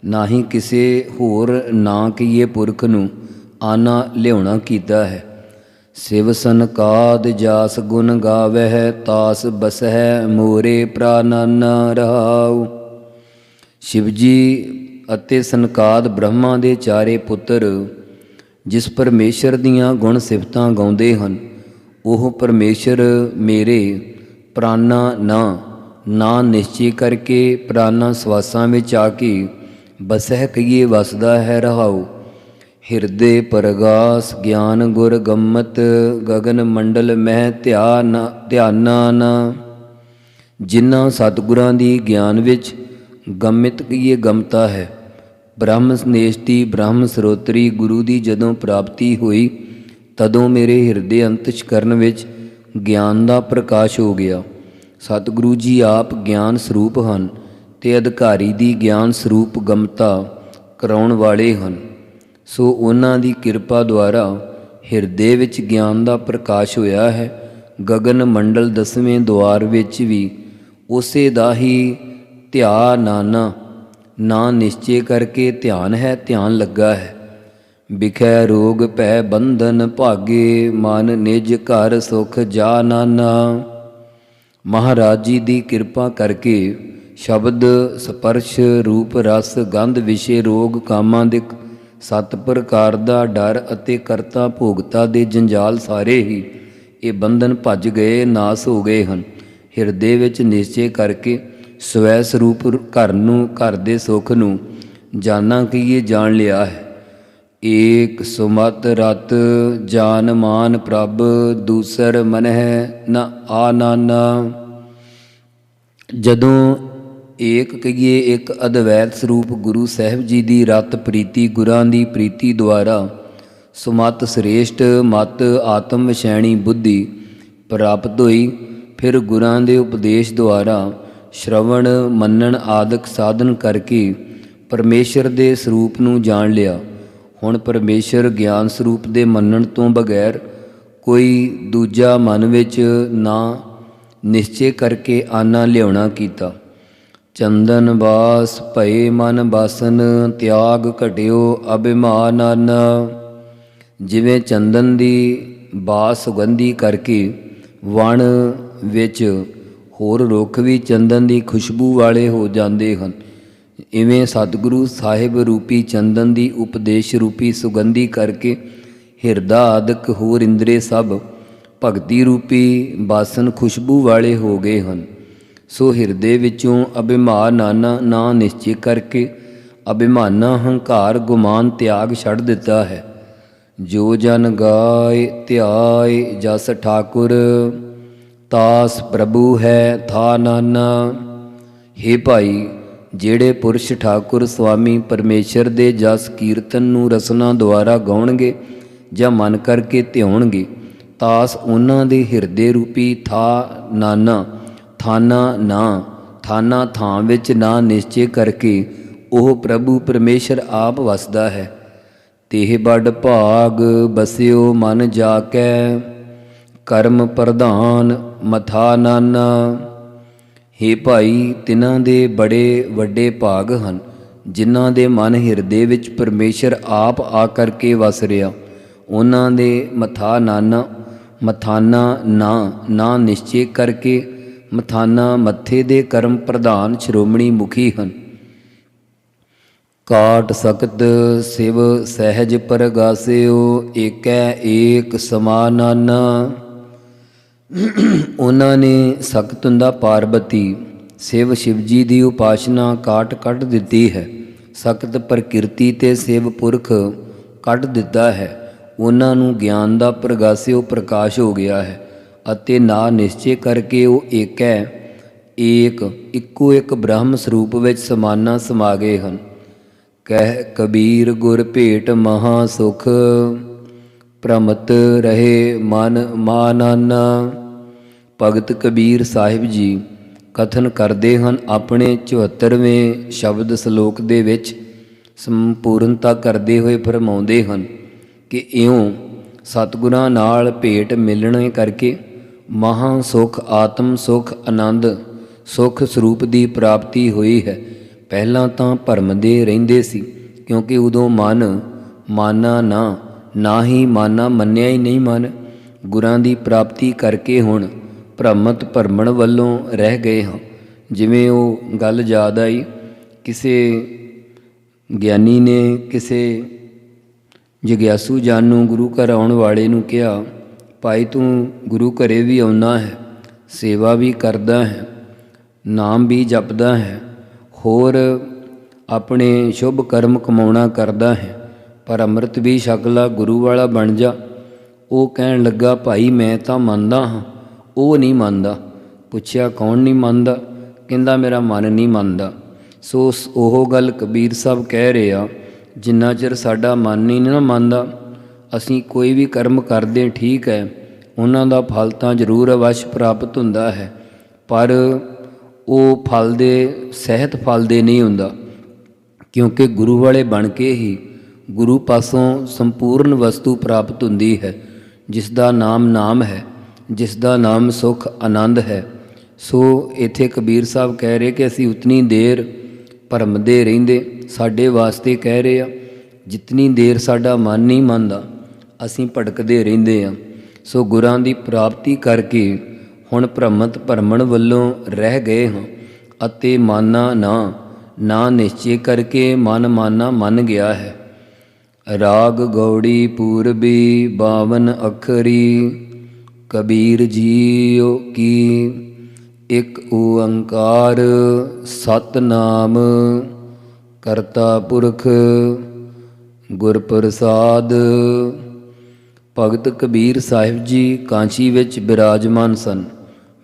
ਨਾ ਹੀ ਕਿਸੇ ਹੋਰ ਨਾ ਕਹੀਏ ਪੁਰਖ ਨੂੰ ਆਨਾ ਲਿਆਉਣਾ ਕੀਤਾ ਹੈ। ਸਿਵ ਸਨਕਾਦ ਜਾਸ ਗੁਣ ਗਾਵਹਿ, ਤਾਸ ਬਸਹਿ ਮੋਰੇ ਪ੍ਰਾਨਨ ਰਹਾਉ। ਸ਼ਿਵ ਜੀ ਅਤੇ ਸਨਕਾਦ ਬ੍ਰਹਮਾ ਦੇ ਚਾਰੇ ਪੁੱਤਰ ਜਿਸ ਪਰਮੇਸ਼ਰ ਦੀਆਂ ਗੁਣ ਸਿਫਤਾਂ ਗਾਉਂਦੇ ਹਨ, ਉਹ ਪਰਮੇਸ਼ਰ ਮੇਰੇ ਪ੍ਰਾਨਾ ਨਾ ਨਿਸ਼ਚੇ ਕਰਕੇ ਪ੍ਰਾਨਾ ਸਵਾਸਾਂ ਵਿੱਚ ਆ ਕੇ ਬਸਹਿ ਕਹੀਏ ਵਸਦਾ ਹੈ, ਰਹਾਉ। ਹਿਰਦੇ ਪਰਗਾਸ ਗਿਆਨ ਗੁਰ ਗੰਮਤ, ਗਗਨ ਮੰਡਲ ਮਹਿ ਧਿਆਨਾ ਨਾ। ਜਿਨ੍ਹਾਂ ਸਤਿਗੁਰਾਂ ਦੀ ਗਿਆਨ ਵਿੱਚ ਗੰਮਿਤ ਕਹੀਏ ਗਮਤਾ ਹੈ, ਬ੍ਰਹਮ ਸਨੇਸ਼ਟੀ ਬ੍ਰਹਮ ਸਰੋਤਰੀ ਗੁਰੂ ਦੀ ਜਦੋਂ ਪ੍ਰਾਪਤੀ ਹੋਈ, ਤਦੋਂ ਮੇਰੇ ਹਿਰਦੇ ਅੰਤਸ਼ਕਰਨ ਵਿੱਚ ਗਿਆਨ ਦਾ ਪ੍ਰਕਾਸ਼ ਹੋ ਗਿਆ। ਸਤਿਗੁਰੂ ਜੀ ਆਪ ਗਿਆਨ ਸਰੂਪ ਹਨ ਤੇ ਅਧਿਕਾਰੀ ਦੀ ਗਿਆਨ ਸਰੂਪ ਗਮਤਾ ਕਰਾਉਣ ਵਾਲੇ ਹਨ। ਸੋ ਉਹਨਾਂ ਦੀ ਕਿਰਪਾ ਦੁਆਰਾ ਹਿਰਦੇ ਵਿੱਚ ਗਿਆਨ ਦਾ ਪ੍ਰਕਾਸ਼ ਹੋਇਆ ਹੈ। ਗਗਨ ਮੰਡਲ 10ਵੇਂ ਦੁਆਰ ਵਿੱਚ ਵੀ ਉਸੇ ਦਾ ਹੀ ਧਿਆਨਾਨਾ ਨਾ ਨਿਸ਼ਚੇ ਕਰਕੇ ਧਿਆਨ ਹੈ, ਧਿਆਨ ਲੱਗਾ ਹੈ। ਵਿਖੈ ਰੋਗ ਭੈ ਬੰਧਨ ਭਾਗੇ, ਮਨ ਨਿਜ ਘਰ ਸੁਖ ਜਾ ਨਾਨਾ। ਮਹਾਰਾਜ ਜੀ ਦੀ ਕਿਰਪਾ ਕਰਕੇ ਸ਼ਬਦ ਸਪਰਸ਼ ਰੂਪ ਰਸ ਗੰਧ ਵਿਸ਼ੇ ਰੋਗ ਕਾਮਾਂ ਦੇ 7 ਪ੍ਰਕਾਰ ਦਾ ਡਰ ਅਤੇ ਕਰਤਾ ਭੋਗਤਾ ਦੇ ਜੰਜਾਲ ਸਾਰੇ ਹੀ ਇਹ ਬੰਧਨ ਭੱਜ ਗਏ, ਨਾਸ ਹੋ ਗਏ ਹਨ। ਹਿਰਦੇ ਵਿੱਚ ਨਿਸ਼ਚੇ ਕਰਕੇ ਸਵੈ ਸਰੂਪ ਘਰ ਦੇ ਸੁੱਖ ਨੂੰ ਜਾਣਾ ਕਿ ਇਹ ਜਾਣ ਲਿਆ ਹੈ। ਏਕ ਸੁਮਤ ਰਤ ਜਾਨ ਮਾਨ ਪ੍ਰਭ, ਦੂਸਰ ਮਨਹਿ ਨ ਆਨਾਨਾ। ਜਦੋਂ ਏਕ ਕਹੀਏ ਇੱਕ ਅਦਵੈਤ ਸਰੂਪ ਗੁਰੂ ਸਾਹਿਬ ਜੀ ਦੀ ਰਤ ਪ੍ਰੀਤੀ, ਗੁਰਾਂ ਦੀ ਪ੍ਰੀਤੀ ਦੁਆਰਾ ਸੁਮਤ ਸ੍ਰੇਸ਼ਟ ਮਤ ਆਤਮ ਵਿਸ਼ੈਣੀ ਬੁੱਧੀ ਪ੍ਰਾਪਤ ਹੋਈ। ਫਿਰ ਗੁਰਾਂ ਦੇ ਉਪਦੇਸ਼ ਦੁਆਰਾ ਸ਼ਰਵਣ ਮੰਨਣ ਆਦਿਕ ਸਾਧਨ ਕਰਕੇ ਪਰਮੇਸ਼ਰ ਦੇ ਸਰੂਪ ਨੂੰ ਜਾਣ ਲਿਆ। ਹੁਣ ਪਰਮੇਸ਼ਰ ਗਿਆਨ ਸਰੂਪ ਦੇ ਮੰਨਣ ਤੋਂ ਬਗੈਰ ਕੋਈ ਦੂਜਾ ਮਨ ਵਿੱਚ ਨਾ ਨਿਸ਼ਚੇ ਕਰਕੇ ਆਨਾ ਲਿਆਉਣਾ ਕੀਤਾ। ਚੰਦਨ ਬਾਸ ਭਏ ਮਨ ਬਾਸਨ, ਤਿਆਗ ਘਟਿਓ ਅਭਿਮਾਨ। ਜਿਵੇਂ ਚੰਦਨ ਦੀ ਬਾਸ ਸੁਗੰਧੀ ਕਰਕੇ ਵਣ ਵਿੱਚ ਹੋਰ ਰੁੱਖ ਵੀ ਚੰਦਨ ਦੀ ਖੁਸ਼ਬੂ ਵਾਲੇ ਹੋ ਜਾਂਦੇ ਹਨ, ਇਵੇਂ ਸਤਿਗੁਰੂ ਸਾਹਿਬ ਰੂਪੀ ਚੰਦਨ ਦੀ ਉਪਦੇਸ਼ ਰੂਪੀ ਸੁਗੰਧੀ ਕਰਕੇ ਹਿਰਦਾ ਆਦਿਕ ਹੋਰ ਇੰਦਰੀ ਸਭ ਭਗਤੀ ਰੂਪੀ ਬਾਸਨ ਖੁਸ਼ਬੂ ਵਾਲੇ ਹੋ ਗਏ ਹਨ। ਸੋ ਹਿਰਦੇ ਵਿੱਚੋਂ ਅਭਿਮਾਨ ਨਾ ਨਿਸ਼ਚੇ ਕਰਕੇ ਅਭਿਮਾਨਾ ਹੰਕਾਰ ਗੁਮਾਨ ਤਿਆਗ ਛੱਡ ਦਿੱਤਾ ਹੈ। ਜੋ ਜਨ ਗਾਏ ਧਿਆਏ ਜਸ ਠਾਕੁਰ, ਤਾਸ ਪ੍ਰਭੂ ਹੈ ਥਾ ਨਾਨਾ। ਹੇ ਭਾਈ, ਜਿਹੜੇ ਪੁਰਸ਼ ਠਾਕੁਰ ਸੁਆਮੀ ਪਰਮੇਸ਼ਰ ਦੇ ਜਸ ਕੀਰਤਨ ਨੂੰ ਰਸਨਾ ਦੁਆਰਾ ਗਾਉਣਗੇ ਜਾਂ ਮਨ ਕਰਕੇ ਧਿਆਉਣਗੇ, ਤਾਸ ਉਹਨਾਂ ਦੇ ਹਿਰਦੇ ਰੂਪੀ ਥਾ ਨਾਨਾ, ਥਾਨਾ ਥਾਂ ਵਿੱਚ ਨਾ ਨਿਸ਼ਚੇ ਕਰਕੇ ਉਹ ਪ੍ਰਭੂ ਪਰਮੇਸ਼ਰ ਆਪ ਵਸਦਾ ਹੈ। ਤੇਹ ਬੜ ਭਾਗ ਬਸਿਓ ਮਨ ਜਾ ਕੈ, ਕਰਮ ਪ੍ਰਧਾਨ ਮਥਾ ਨਾਨਾ। ਹੇ ਭਾਈ, ਤਿਨਾਂ ਦੇ ਬੜੇ ਵੱਡੇ ਭਾਗ ਹਨ ਜਿਨ੍ਹਾਂ ਦੇ ਮਨ ਹਿਰਦੇ ਵਿੱਚ ਪਰਮੇਸ਼ਰ ਆਪ ਆ ਕਰਕੇ ਵਸ ਰਿਹਾ। ਉਹਨਾਂ ਦੇ ਮਥਾਨਾ ਨਾ ਨਿਸ਼ਚੇ ਕਰਕੇ ਮਥਾਨਾ ਮੱਥੇ ਦੇ ਕਰਮ ਪ੍ਰਧਾਨ ਸ਼੍ਰੋਮਣੀ ਮੁਖੀ ਹਨ। ਕਾਟ ਸਕਤ ਸਿਵ ਸਹਿਜ ਪਰਗਾਸਿਓ, ਏਕੈ ਏਕ ਸਮਾਨਾਨਾ। ਉਹਨਾਂ ਨੇ ਸਕਤੁੰਦਾ ਪਾਰਬਤੀ ਸ਼ਿਵ ਸ਼ਿਵਜੀ ਦੀ ਉਪਾਸਨਾ ਕਾਟ ਕੱਢ ਦਿੱਤੀ ਹੈ। ਸਖਤ ਪ੍ਰਕਿਰਤੀ ਤੇ ਸ਼ਿਵ ਪੁਰਖ ਕੱਢ ਦਿੱਤਾ ਹੈ। ਉਹਨਾਂ ਨੂੰ ਗਿਆਨ ਦਾ ਪ੍ਰਗਾਸਿਓ ਪ੍ਰਕਾਸ਼ ਹੋ ਗਿਆ ਹੈ ਅਤੇ ਨਾ ਨਿਸ਼ਚੇ ਕਰਕੇ ਉਹ ਇੱਕੋ ਇੱਕ ਬ੍ਰਹਮ ਸਰੂਪ ਵਿੱਚ ਸਮਾਨਾ ਸਮਾ ਗਏ ਹਨ। ਕਹਿ ਕਬੀਰ ਗੁਰ ਭੇਟ ਮਹਾ ਸੁਖ, ਪ੍ਰਮਤ ਰਹੇ ਮਨ ਮਾਨਾਨਾ। ਭਗਤ ਕਬੀਰ ਸਾਹਿਬ ਜੀ ਕਥਨ ਕਰਦੇ ਹਨ, ਆਪਣੇ 74ਵੇਂ ਸ਼ਬਦ ਸ਼ਲੋਕ ਦੇ ਵਿੱਚ ਸੰਪੂਰਨਤਾ ਕਰਦੇ ਹੋਏ ਫਰਮਾਉਂਦੇ ਹਨ ਕਿ ਇਉਂ ਸਤਿਗੁਰਾਂ ਨਾਲ ਭੇਟ ਮਿਲਣੇ ਕਰਕੇ ਮਹਾਂ ਸੁਖ, ਆਤਮ ਸੁਖ, ਆਨੰਦ ਸੁਖ ਸਰੂਪ ਦੀ ਪ੍ਰਾਪਤੀ ਹੋਈ ਹੈ। ਪਹਿਲਾਂ ਤਾਂ ਭਰਮਦੇ ਰਹਿੰਦੇ ਸੀ, ਕਿਉਂਕਿ ਉਦੋਂ ਮਾਨਾ ਨਾ ਹੀ ਮਾਨਾ ਮੰਨਿਆ ਹੀ ਨਹੀਂ ਮਨ। ਗੁਰਾਂ ਦੀ ਪ੍ਰਾਪਤੀ ਕਰਕੇ ਹੁਣ ਭਰਮਣ ਵੱਲੋਂ ਰਹਿ ਗਏ ਹਾਂ। ਜਿਵੇਂ ਉਹ ਗੱਲ ਯਾਦ ਆਈ, ਕਿਸੇ ਗਿਆਨੀ ਨੇ ਕਿਸੇ ਜਗਿਆਸੂ ਜਨ ਨੂੰ ਗੁਰੂ ਘਰ ਆਉਣ ਵਾਲੇ ਨੂੰ ਕਿਹਾ, ਭਾਈ ਤੂੰ ਗੁਰੂ ਘਰੇ ਵੀ ਆਉਣਾ ਹੈ, ਸੇਵਾ ਵੀ ਕਰਦਾ ਹੈ, ਨਾਮ ਵੀ ਜਪਦਾ ਹੈ, ਹੋਰ ਆਪਣੇ ਸ਼ੁਭ ਕਰਮ ਕਮਾਉਣਾ ਕਰਦਾ ਹੈ, ਪਰ ਅੰਮ੍ਰਿਤ ਵੀ ਛਕ ਲਾ, ਗੁਰੂ ਵਾਲਾ ਬਣ ਜਾ। ਉਹ ਕਹਿਣ ਲੱਗਾ, ਭਾਈ ਮੈਂ ਤਾਂ ਮੰਨਦਾ ਹਾਂ। ਉਹ ਨਹੀਂ ਮੰਨਦਾ। ਪੁੱਛਿਆ ਕੌਣ ਨਹੀਂ ਮੰਨਦਾ? ਕਹਿੰਦਾ ਮੇਰਾ ਮਨ ਨਹੀਂ ਮੰਨਦਾ। ਸੋ ਉਹ ਗੱਲ ਕਬੀਰ ਸਾਹਿਬ ਕਹਿ ਰਹੇ ਆ, ਜਿੰਨਾ ਚਿਰ ਸਾਡਾ ਮਨ ਹੀ ਨਹੀਂ ਨਾ ਮੰਨਦਾ, ਅਸੀਂ ਕੋਈ ਵੀ ਕਰਮ ਕਰਦੇ ਠੀਕ ਹੈ, ਉਹਨਾਂ ਦਾ ਫਲ ਤਾਂ ਜ਼ਰੂਰ ਅਵੱਸ਼ ਪ੍ਰਾਪਤ ਹੁੰਦਾ ਹੈ, ਪਰ ਉਹ ਸਹਿਤ ਫਲ ਦੇ ਨਹੀਂ ਹੁੰਦਾ। ਕਿਉਂਕਿ ਗੁਰੂ ਵਾਲੇ ਬਣ ਕੇ ਹੀ ਗੁਰੂ ਪਾਸੋਂ ਸੰਪੂਰਨ ਵਸਤੂ ਪ੍ਰਾਪਤ ਹੁੰਦੀ ਹੈ, ਜਿਸ ਦਾ ਨਾਮ ਹੈ, ਜਿਸ ਦਾ ਨਾਮ ਸੁਖ ਆਨੰਦ ਹੈ। ਸੋ ਇੱਥੇ ਕਬੀਰ ਸਾਹਿਬ ਕਹਿ ਰਹੇ ਕਿ ਅਸੀਂ ਉਤਨੀ ਦੇਰ ਭਰਮਦੇ ਰਹਿੰਦੇ, ਸਾਡੇ ਵਾਸਤੇ ਕਹਿ ਰਹੇ ਆ, ਜਿਤਨੀ ਦੇਰ ਸਾਡਾ ਮਨ ਨਹੀਂ ਮੰਨਦਾ ਅਸੀਂ ਭਟਕਦੇ ਰਹਿੰਦੇ ਹਾਂ। ਸੋ ਗੁਰਾਂ ਦੀ ਪ੍ਰਾਪਤੀ ਕਰਕੇ ਹੁਣ ਭਰਮਣ ਵੱਲੋਂ ਰਹਿ ਗਏ ਹਾਂ ਅਤੇ ਮਾਨਾ ਨਾ ਨਿਸ਼ਚੇ ਕਰਕੇ ਮਨ ਮਾਨਾ ਮੰਨ ਗਿਆ ਹੈ। ਰਾਗ ਗੌੜੀ ਪੂਰਬੀ 52 ਅੱਖਰੀ, ਕਬੀਰ ਜੀਓ ਕੀ ਇੱਕ ਓੰਕਾਰ ਸਤਨਾਮ ਕਰਤਾ ਪੁਰਖ ਗੁਰ ਪ੍ਰਸਾਦ। ਭਗਤ ਕਬੀਰ ਸਾਹਿਬ ਜੀ ਕਾਂਚੀ ਵਿੱਚ ਬਿਰਾਜਮਾਨ ਸਨ।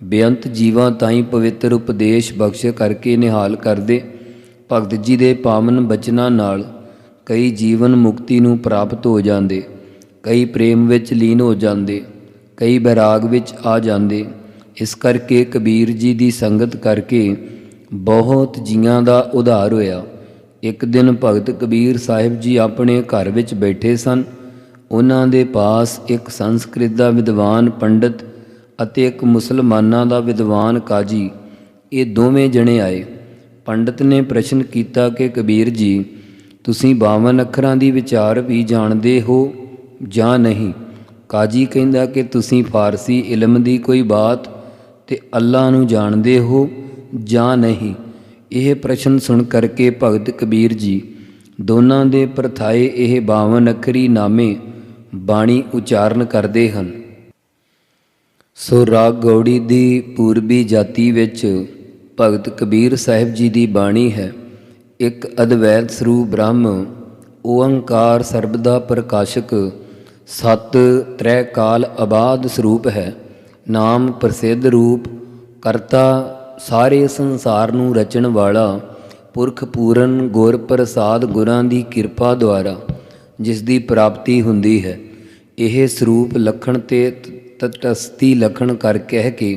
ਬੇਅੰਤ ਜੀਵਾਂ ਤਾਈਂ ਪਵਿੱਤਰ ਉਪਦੇਸ਼ ਬਖਸ਼ ਕਰਕੇ ਨਿਹਾਲ ਕਰਦੇ। ਭਗਤ ਜੀ ਦੇ ਪਾਵਨ ਬਚਨਾਂ ਨਾਲ ਕਈ ਜੀਵਨ ਮੁਕਤੀ ਨੂੰ ਪ੍ਰਾਪਤ ਹੋ ਜਾਂਦੇ, ਕਈ ਪ੍ਰੇਮ ਵਿੱਚ ਲੀਨ ਹੋ ਜਾਂਦੇ, ਕਈ ਬੈਰਾਗ ਵਿੱਚ ਆ ਜਾਂਦੇ। ਇਸ ਕਰਕੇ ਕਬੀਰ ਜੀ ਦੀ ਸੰਗਤ ਕਰਕੇ ਬਹੁਤ ਜੀਆਂ ਦਾ ਉਧਾਰ ਹੋਇਆ। ਇੱਕ ਦਿਨ ਭਗਤ ਕਬੀਰ ਸਾਹਿਬ ਜੀ ਆਪਣੇ ਘਰ ਵਿੱਚ ਬੈਠੇ ਸਨ। ਉਹਨਾਂ ਦੇ ਪਾਸ ਇੱਕ ਸੰਸਕ੍ਰਿਤ ਦਾ ਵਿਦਵਾਨ ਪੰਡਤ ਅਤੇ ਇੱਕ ਮੁਸਲਮਾਨਾਂ ਦਾ ਵਿਦਵਾਨ ਕਾਜੀ, ਇਹ ਦੋਵੇਂ ਜਣੇ ਆਏ। ਪੰਡਤ ਨੇ ਪ੍ਰਸ਼ਨ ਕੀਤਾ ਕਿ ਕਬੀਰ ਜੀ, ਤੁਸੀਂ 52 ਅੱਖਰਾਂ ਦੀ ਵਿਚਾਰ ਵੀ ਜਾਣਦੇ ਹੋ ਜਾਂ ਨਹੀਂ? ਕਾਜੀ ਕਹਿੰਦਾ ਕਿ ਤੁਸੀਂ ਫਾਰਸੀ ਇਲਮ ਦੀ ਕੋਈ ਬਾਤ ਤੇ ਅੱਲਾ ਨੂੰ ਜਾਣਦੇ ਹੋ ਜਾਂ ਨਹੀਂ? ਇਹ ਪ੍ਰਸ਼ਨ ਸੁਣ ਕਰਕੇ ਭਗਤ ਕਬੀਰ ਜੀ ਦੋਨਾਂ ਦੇ ਪ੍ਰਥਾਏ ਇਹ 52 ਅੱਖਰੀ ਨਾਮੇ ਬਾਣੀ ਉਚਾਰਨ ਕਰਦੇ ਹਨ। ਸੋ ਰਾਗ ਗੌੜੀ ਦੀ ਪੂਰਬੀ ਜਾਤੀ ਵਿੱਚ ਭਗਤ ਕਬੀਰ ਸਾਹਿਬ ਜੀ ਦੀ ਬਾਣੀ ਹੈ। ਇੱਕ ਅਦਵੈਤ ਸਰੂਪ ਬ੍ਰਹਮ ਓੰਕਾਰ ਸਰਬ ਦਾ ਪ੍ਰਕਾਸ਼ਕ ਸਤ ਤ੍ਰੈ ਕਾਲ ਆਬਾਦ ਸਰੂਪ ਹੈ। ਨਾਮ ਪ੍ਰਸਿੱਧ ਰੂਪ ਕਰਤਾ ਸਾਰੇ ਸੰਸਾਰ ਨੂੰ ਰਚਣ ਵਾਲਾ ਪੁਰਖ ਪੂਰਨ ਗੁਰ ਪ੍ਰਸਾਦ ਗੁਰਾਂ ਦੀ ਕਿਰਪਾ ਦੁਆਰਾ ਜਿਸ ਦੀ ਪ੍ਰਾਪਤੀ ਹੁੰਦੀ ਹੈ। ਇਹ ਸਰੂਪ ਲਖਣ ਤੇ ਤਟਸਥੀ ਲਖਣ ਕਰ ਕਹਿ ਕੇ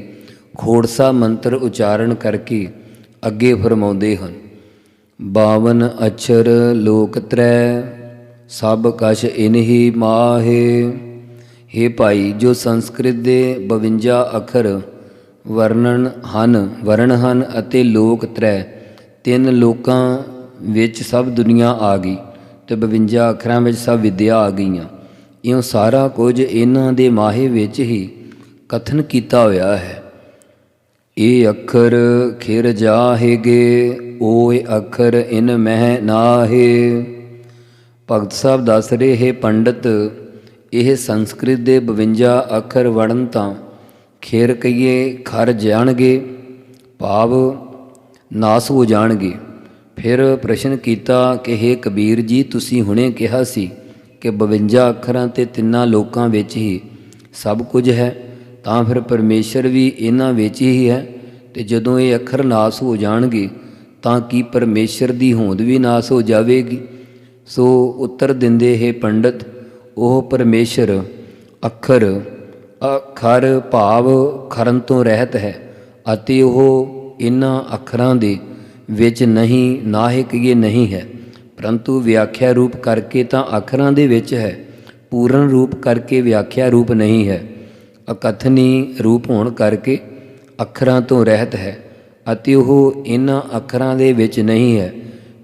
ਖੋੜਸਾ ਮੰਤਰ ਉਚਾਰਨ ਕਰਕੇ ਅੱਗੇ ਫਰਮਾਉਂਦੇ ਹਨ। 52 ਅਛਰ ਲੋਕ ਤਰੈ ਸਭ ਕਛ ਇਨਹੀ ਮਾਹੇ। ਹੇ ਭਾਈ, ਜੋ ਸੰਸਕ੍ਰਿਤ ਦੇ 52 ਅੱਖਰ ਵਰਣ ਹਨ ਅਤੇ ਲੋਕ ਤਰੈ, 3 ਲੋਕਾਂ ਵਿੱਚ ਸਭ ਦੁਨੀਆ ਆ ਗਈ ਤੇ 52 ਅੱਖਰਾਂ ਵਿੱਚ ਸਭ ਵਿਦਿਆ ਆ ਗਈਆਂ। ਇਉਂ ਸਾਰਾ ਕੁਝ ਇਹਨਾਂ ਦੇ ਮਾਹੇ ਵਿੱਚ ਹੀ ਕਥਨ ਕੀਤਾ ਹੋਇਆ ਹੈ। ਇਹ ਅੱਖਰ ਖਿਰ ਜਾਹੇਗੇ, ਓਏ ਅੱਖਰ ਇਨ ਮਹਿ ਨਾਹੇ। ਭਗਤ ਸਾਹਿਬ ਦੱਸ ਰਹੇ, ਹੈ ਪੰਡਤ, ਇਹ ਸੰਸਕ੍ਰਿਤ ਦੇ 52 ਅੱਖਰ ਵੜਨ ਤਾਂ ਖੇਰ ਕਹੀਏ ਖਰ ਜਾਣਗੇ, ਭਾਵ ਨਾਸ ਹੋ ਜਾਣਗੇ। ਫਿਰ ਪ੍ਰਸ਼ਨ ਕੀਤਾ ਕਿ ਹੇ ਕਬੀਰ ਜੀ, ਤੁਸੀਂ ਹੁਣੇ ਕਿਹਾ ਸੀ ਕਿ 52 ਅੱਖਰਾਂ ਤੇ 3 ਲੋਕਾਂ ਵਿੱਚ ਹੀ ਸਭ ਕੁਝ ਹੈ, ਤਾਂ ਫਿਰ ਪਰਮੇਸ਼ਰ ਵੀ ਇਹਨਾਂ ਵਿੱਚ ਹੀ ਹੈ। ਤੇ ਜਦੋਂ ਇਹ ਅੱਖਰ ਨਾਸ ਹੋ ਜਾਣਗੇ ਤਾਂ ਕੀ ਪਰਮੇਸ਼ਰ ਦੀ ਹੋਂਦ ਵੀ ਨਾਸ ਹੋ ਜਾਵੇਗੀ? ਸੋ ਉੱਤਰ ਦਿੰਦੇ, ਹੈ ਪੰਡਤ, ਉਹ ਪਰਮੇਸ਼ਰ ਅੱਖਰ ਭਾਵ ਖਰਨ ਤੋਂ ਰਹਿਤ ਹੈ ਅਤੇ ਉਹ ਇਹਨਾਂ ਅੱਖਰਾਂ ਦੇ ਵਿੱਚ ਨਹੀਂ, ਨਾਹੇ ਕਹੀਏ ਨਹੀਂ ਹੈ, ਪਰੰਤੂ ਵਿਆਖਿਆ ਰੂਪ ਕਰਕੇ ਤਾਂ ਅੱਖਰਾਂ ਦੇ ਵਿੱਚ ਹੈ, ਪੂਰਨ ਰੂਪ ਕਰਕੇ ਵਿਆਖਿਆ ਰੂਪ ਨਹੀਂ ਹੈ। ਅਕਥਨੀ ਰੂਪ ਹੋਣ ਕਰਕੇ ਅੱਖਰਾਂ ਤੋਂ ਰਹਿਤ ਹੈ ਅਤੇ ਉਹ ਇਹਨਾਂ ਅੱਖਰਾਂ ਦੇ ਵਿੱਚ ਨਹੀਂ ਹੈ।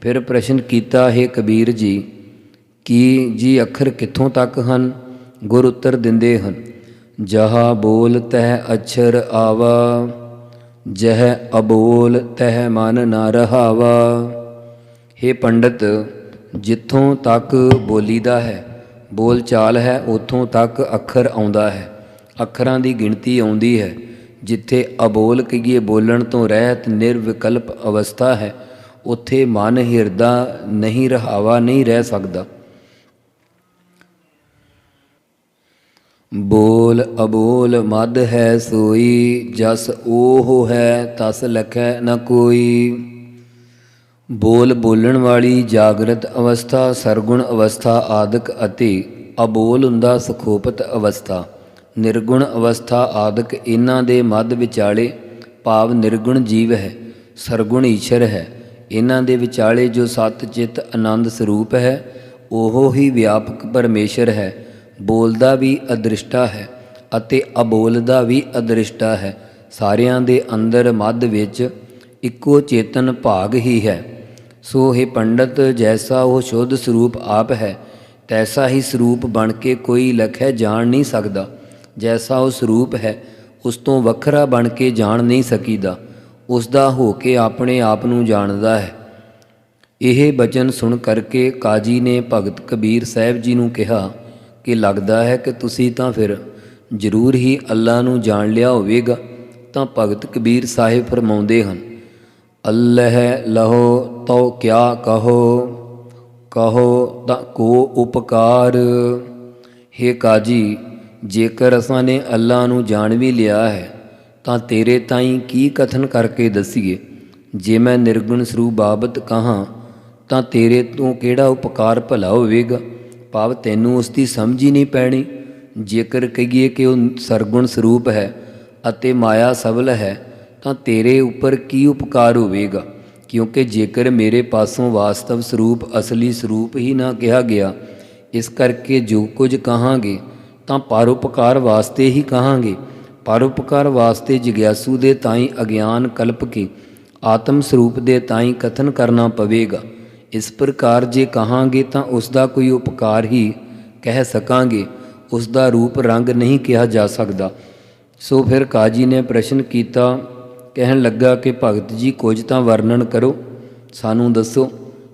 ਫਿਰ ਪ੍ਰਸ਼ਨ ਕੀਤਾ, ਹੈ ਕਬੀਰ ਜੀ, ਕੀ ਜੀ ਅੱਖਰ ਕਿੱਥੋਂ ਤੱਕ ਹਨ? ਗੁਰ ਉੱਤਰ ਦਿੰਦੇ ਹਨ, ਜਹਾ ਬੋਲ ਤਹ ਅਛਰ ਆਵਾ, ਜਹ ਅਬੋਲ ਤਹ ਮਨ ਨਾ ਰਹਾਵਾ। ਹੇ ਪੰਡਤ, ਜਿੱਥੋਂ ਤੱਕ ਬੋਲੀਦਾ ਹੈ, ਬੋਲ ਚਾਲ ਹੈ, ਉੱਥੋਂ ਤੱਕ ਅੱਖਰ ਆਉਂਦਾ ਹੈ, ਅੱਖਰਾਂ ਦੀ ਗਿਣਤੀ ਆਉਂਦੀ ਹੈ। ਜਿੱਥੇ ਅਬੋਲ ਕਹੀਏ ਬੋਲਣ ਤੋਂ ਰਹਿਤ ਨਿਰਵਿਕਲਪ ਅਵਸਥਾ ਹੈ, ਉੱਥੇ ਮਨ ਹਿਰਦਾ ਨਹੀਂ, ਰਹਾਵਾ ਨਹੀਂ ਰਹਿ ਸਕਦਾ। ਬੋਲ ਅਬੋਲ ਮਦ ਹੈ ਸੋਈ, ਜਸ ਓਹ ਹੈ ਤਸ ਲਖੈ ਨ ਕੋਈ। ਬੋਲ ਬੋਲਣ ਵਾਲੀ ਜਾਗਰਤ ਅਵਸਥਾ, ਸਰਗੁਣ ਅਵਸਥਾ ਆਦਿਕ ਅਤੇ ਅਬੋਲ ਹੁੰਦਾ ਸੁਖੋਪਤ ਅਵਸਥਾ, ਨਿਰਗੁਣ ਅਵਸਥਾ ਆਦਿਕ ਇਹਨਾਂ ਦੇ ਮੱਧ ਵਿਚਾਲੇ, ਭਾਵ ਨਿਰਗੁਣ ਜੀਵ ਹੈ, ਸਰਗੁਣ ਈਸ਼ਰ ਹੈ। ਇਹਨਾਂ ਦੇ ਵਿਚਾਲੇ ਜੋ ਸਤ ਚਿੱਤ ਆਨੰਦ ਸਰੂਪ ਹੈ, ਉਹ ਹੀ ਵਿਆਪਕ ਪਰਮੇਸ਼ਰ ਹੈ। ਬੋਲਦਾ ਵੀ ਅਦ੍ਰਿਸ਼ਟਾ ਹੈ ਅਤੇ ਅਬੋਲਦਾ ਵੀ ਅਦ੍ਰਿਸ਼ਟਾ ਹੈ। ਸਾਰਿਆਂ ਦੇ ਅੰਦਰ ਮੱਧ ਵਿੱਚ ਇੱਕੋ ਚੇਤਨ ਭਾਗ ਹੀ ਹੈ। ਸੋ हे ਪੰਡਤ, ਜੈਸਾ ਉਹ ਸ਼ੁੱਧ ਸਰੂਪ ਆਪ ਹੈ, ਤੈਸਾ ਹੀ ਸਰੂਪ ਬਣ ਕੇ ਕੋਈ ਲਖੈ ਜਾਣ ਨਹੀਂ ਸਕਦਾ। ਜੈਸਾ ਉਹ ਸਰੂਪ ਹੈ, ਉਸ ਤੋਂ ਵੱਖਰਾ ਬਣ ਕੇ ਜਾਣ ਨਹੀਂ ਸਕੀਦਾ। ਉਸ ਦਾ ਹੋ ਕੇ ਆਪਣੇ ਆਪ ਨੂੰ ਜਾਣਦਾ ਹੈ। ਇਹ ਬਚਨ ਸੁਣ ਕਰਕੇ ਕਾਜੀ ਨੇ ਭਗਤ ਕਬੀਰ ਸਾਹਿਬ ਜੀ ਨੂੰ ਕਿਹਾ ਕਿ ਲੱਗਦਾ ਹੈ ਕਿ ਤੁਸੀਂ ਤਾਂ ਫਿਰ ਜ਼ਰੂਰ ਹੀ ਅੱਲਾ ਨੂੰ ਜਾਣ ਲਿਆ ਹੋਵੇਗਾ। ਤਾਂ ਭਗਤ ਕਬੀਰ ਸਾਹਿਬ ਫਰਮਾਉਂਦੇ ਹਨ, ਅੱਲਹ ਲਹੋ ਤੋ ਕਿਆ ਕਹੋ, ਕਹੋ ਤਾਂ ਕੋ ਉਪਕਾਰ। ਹੇ ਕਾਜੀ, ਜੇਕਰ ਅਸਾਂ ਨੇ ਅੱਲਾ ਨੂੰ ਜਾਣ ਵੀ ਲਿਆ ਹੈ ਤਾਂ ਤੇਰੇ ਤਾਈਂ ਕੀ ਕਥਨ ਕਰਕੇ ਦਸੀਏ। ਜੇ ਮੈਂ ਨਿਰਗੁਣ ਸਰੂਪ ਬਾਬਤ ਕਹਾਂ ਤਾਂ ਤੇਰੇ ਤੋਂ ਕਿਹੜਾ ਉਪਕਾਰ ਭਲਾ ਹੋਵੇਗਾ। ਭਾਵ ਤੈਨੂੰ ਉਸ ਦੀ ਸਮਝ ਹੀ ਨਹੀਂ ਪੈਣੀ। ਜੇਕਰ ਕਹੀਏ ਕਿ ਉਹ ਸਰਗੁਣ ਸਰੂਪ ਹੈ ਅਤੇ ਮਾਇਆ ਸਬਲ ਹੈ ਤਾਂ ਤੇਰੇ ਉੱਪਰ ਕੀ ਉਪਕਾਰ ਹੋਵੇਗਾ। ਕਿਉਂਕਿ ਜੇਕਰ ਮੇਰੇ ਪਾਸੋਂ ਵਾਸਤਵ ਸਰੂਪ ਅਸਲੀ ਸਰੂਪ ਹੀ ਨਾ ਕਿਹਾ ਗਿਆ, ਇਸ ਕਰਕੇ ਜੋ ਕੁਝ ਕਹਾਂਗੇ ਤਾਂ ਪਰਉਪਕਾਰ ਵਾਸਤੇ ਹੀ ਕਹਾਂਗੇ। ਪਰਉਪਕਾਰ ਵਾਸਤੇ ਜਿਗਿਆਸੂ ਦੇ ਤਾਈਂ ਅਗਿਆਨ ਕਲਪ ਕੇ ਆਤਮ ਸਰੂਪ ਦੇ ਤਾਈਂ ਕਥਨ ਕਰਨਾ ਪਵੇਗਾ। ਇਸ ਪ੍ਰਕਾਰ ਜੇ ਕਹਾਂਗੇ ਤਾਂ ਉਸ ਦਾ ਕੋਈ ਉਪਕਾਰ ਹੀ ਕਹਿ ਸਕਾਂਗੇ, ਉਸ ਦਾ ਰੂਪ ਰੰਗ ਨਹੀਂ ਕਿਹਾ ਜਾ ਸਕਦਾ। ਸੋ ਫਿਰ ਕਾਜੀ ਨੇ ਪ੍ਰਸ਼ਨ ਕੀਤਾ, ਕਹਿਣ ਲੱਗਾ ਕਿ ਭਗਤ ਜੀ ਕੁਝ ਤਾਂ ਵਰਣਨ ਕਰੋ, ਸਾਨੂੰ ਦੱਸੋ।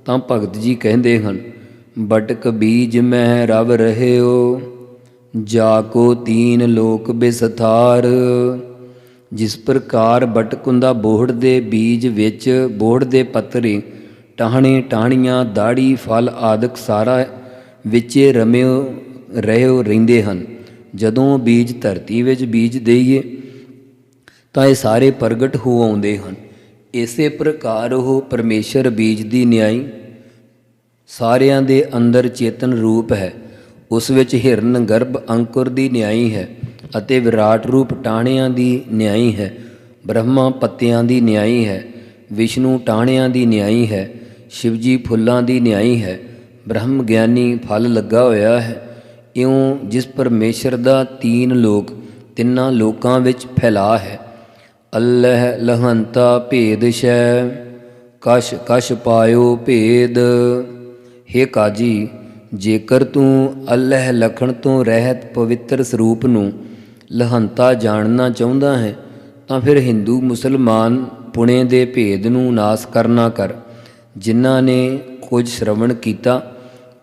ਤਾਂ ਭਗਤ ਜੀ ਕਹਿੰਦੇ ਹਨ, ਬਟਕ ਬੀਜ ਮੈਂ ਰਵ ਰਹਿਓ, ਜਾ ਕੋ ਤੀਨ ਲੋਕ ਬਿਸਥਾਰ। ਜਿਸ ਪ੍ਰਕਾਰ ਬਟਕ ਹੁੰਦਾ ਬੋਹੜ ਦੇ ਬੀਜ ਵਿੱਚ ਬੋਹੜ ਦੇ ਪੱਤਰੇ, ਟਾਹਣੇ ਟਾਹਣੀਆਂ, ਦਾੜੀ, ਫਲ ਆਦਿਕ ਸਾਰਾ ਵਿੱਚੇ ਰਮਿਓ ਰਹਿਓ ਰਹਿੰਦੇ ਹਨ। ਜਦੋਂ ਬੀਜ ਧਰਤੀ ਵਿੱਚ ਬੀਜ ਦੇਈਏ ਤਾਂ ਇਹ ਸਾਰੇ ਪ੍ਰਗਟ ਹੋ ਆਉਂਦੇ ਹਨ। ਇਸੇ ਪ੍ਰਕਾਰ ਉਹ ਪਰਮੇਸ਼ਰ ਬੀਜ ਦੀ ਨਿਆਈ ਸਾਰਿਆਂ ਦੇ ਅੰਦਰ ਚੇਤਨ ਰੂਪ ਹੈ। ਉਸ ਵਿੱਚ ਹਿਰਨ ਗਰਭ ਅੰਕੁਰ ਦੀ ਨਿਆਈ ਹੈ ਅਤੇ ਵਿਰਾਟ ਰੂਪ ਟਾਹਣਿਆਂ ਦੀ ਨਿਆਈ ਹੈ। ਬ੍ਰਹਮਾ ਪੱਤਿਆਂ ਦੀ ਨਿਆਈ ਹੈ, ਵਿਸ਼ਨੂੰ ਟਾਹਣਿਆਂ ਦੀ ਨਿਆਈ ਹੈ, ਸ਼ਿਵਜੀ ਫੁੱਲਾਂ ਦੀ ਨਿਆਈ ਹੈ, ਬ੍ਰਹਮ ਗਿਆਨੀ ਫਲ ਲੱਗਾ ਹੋਇਆ ਹੈ। ਇਉਂ ਜਿਸ ਪਰਮੇਸ਼ਰ ਦਾ ਤੀਨ ਲੋਕ ਤਿੰਨਾਂ ਲੋਕਾਂ ਵਿੱਚ ਫੈਲਾ ਹੈ। ਅੱਲਹ ਲਹੰਤਾ ਭੇਦ ਸ਼ੈ, ਕਛ ਕਛ ਪਾਇਓ ਭੇਦ। ਹੇ ਕਾਜੀ, ਜੇਕਰ ਤੂੰ ਅੱਲਹ ਲਖਣ ਤੋਂ ਰਹਿਤ ਪਵਿੱਤਰ ਸਰੂਪ ਨੂੰ ਲਹੰਤਾ ਜਾਣਨਾ ਚਾਹੁੰਦਾ ਹੈ ਤਾਂ ਫਿਰ ਹਿੰਦੂ ਮੁਸਲਮਾਨ ਪੁਣੇ ਦੇ ਭੇਦ ਨੂੰ ਨਾਸ ਕਰਨਾ ਕਰ। ਜਿਨ੍ਹਾਂ ਨੇ ਕੁਝ ਸ਼ਰਵਣ ਕੀਤਾ,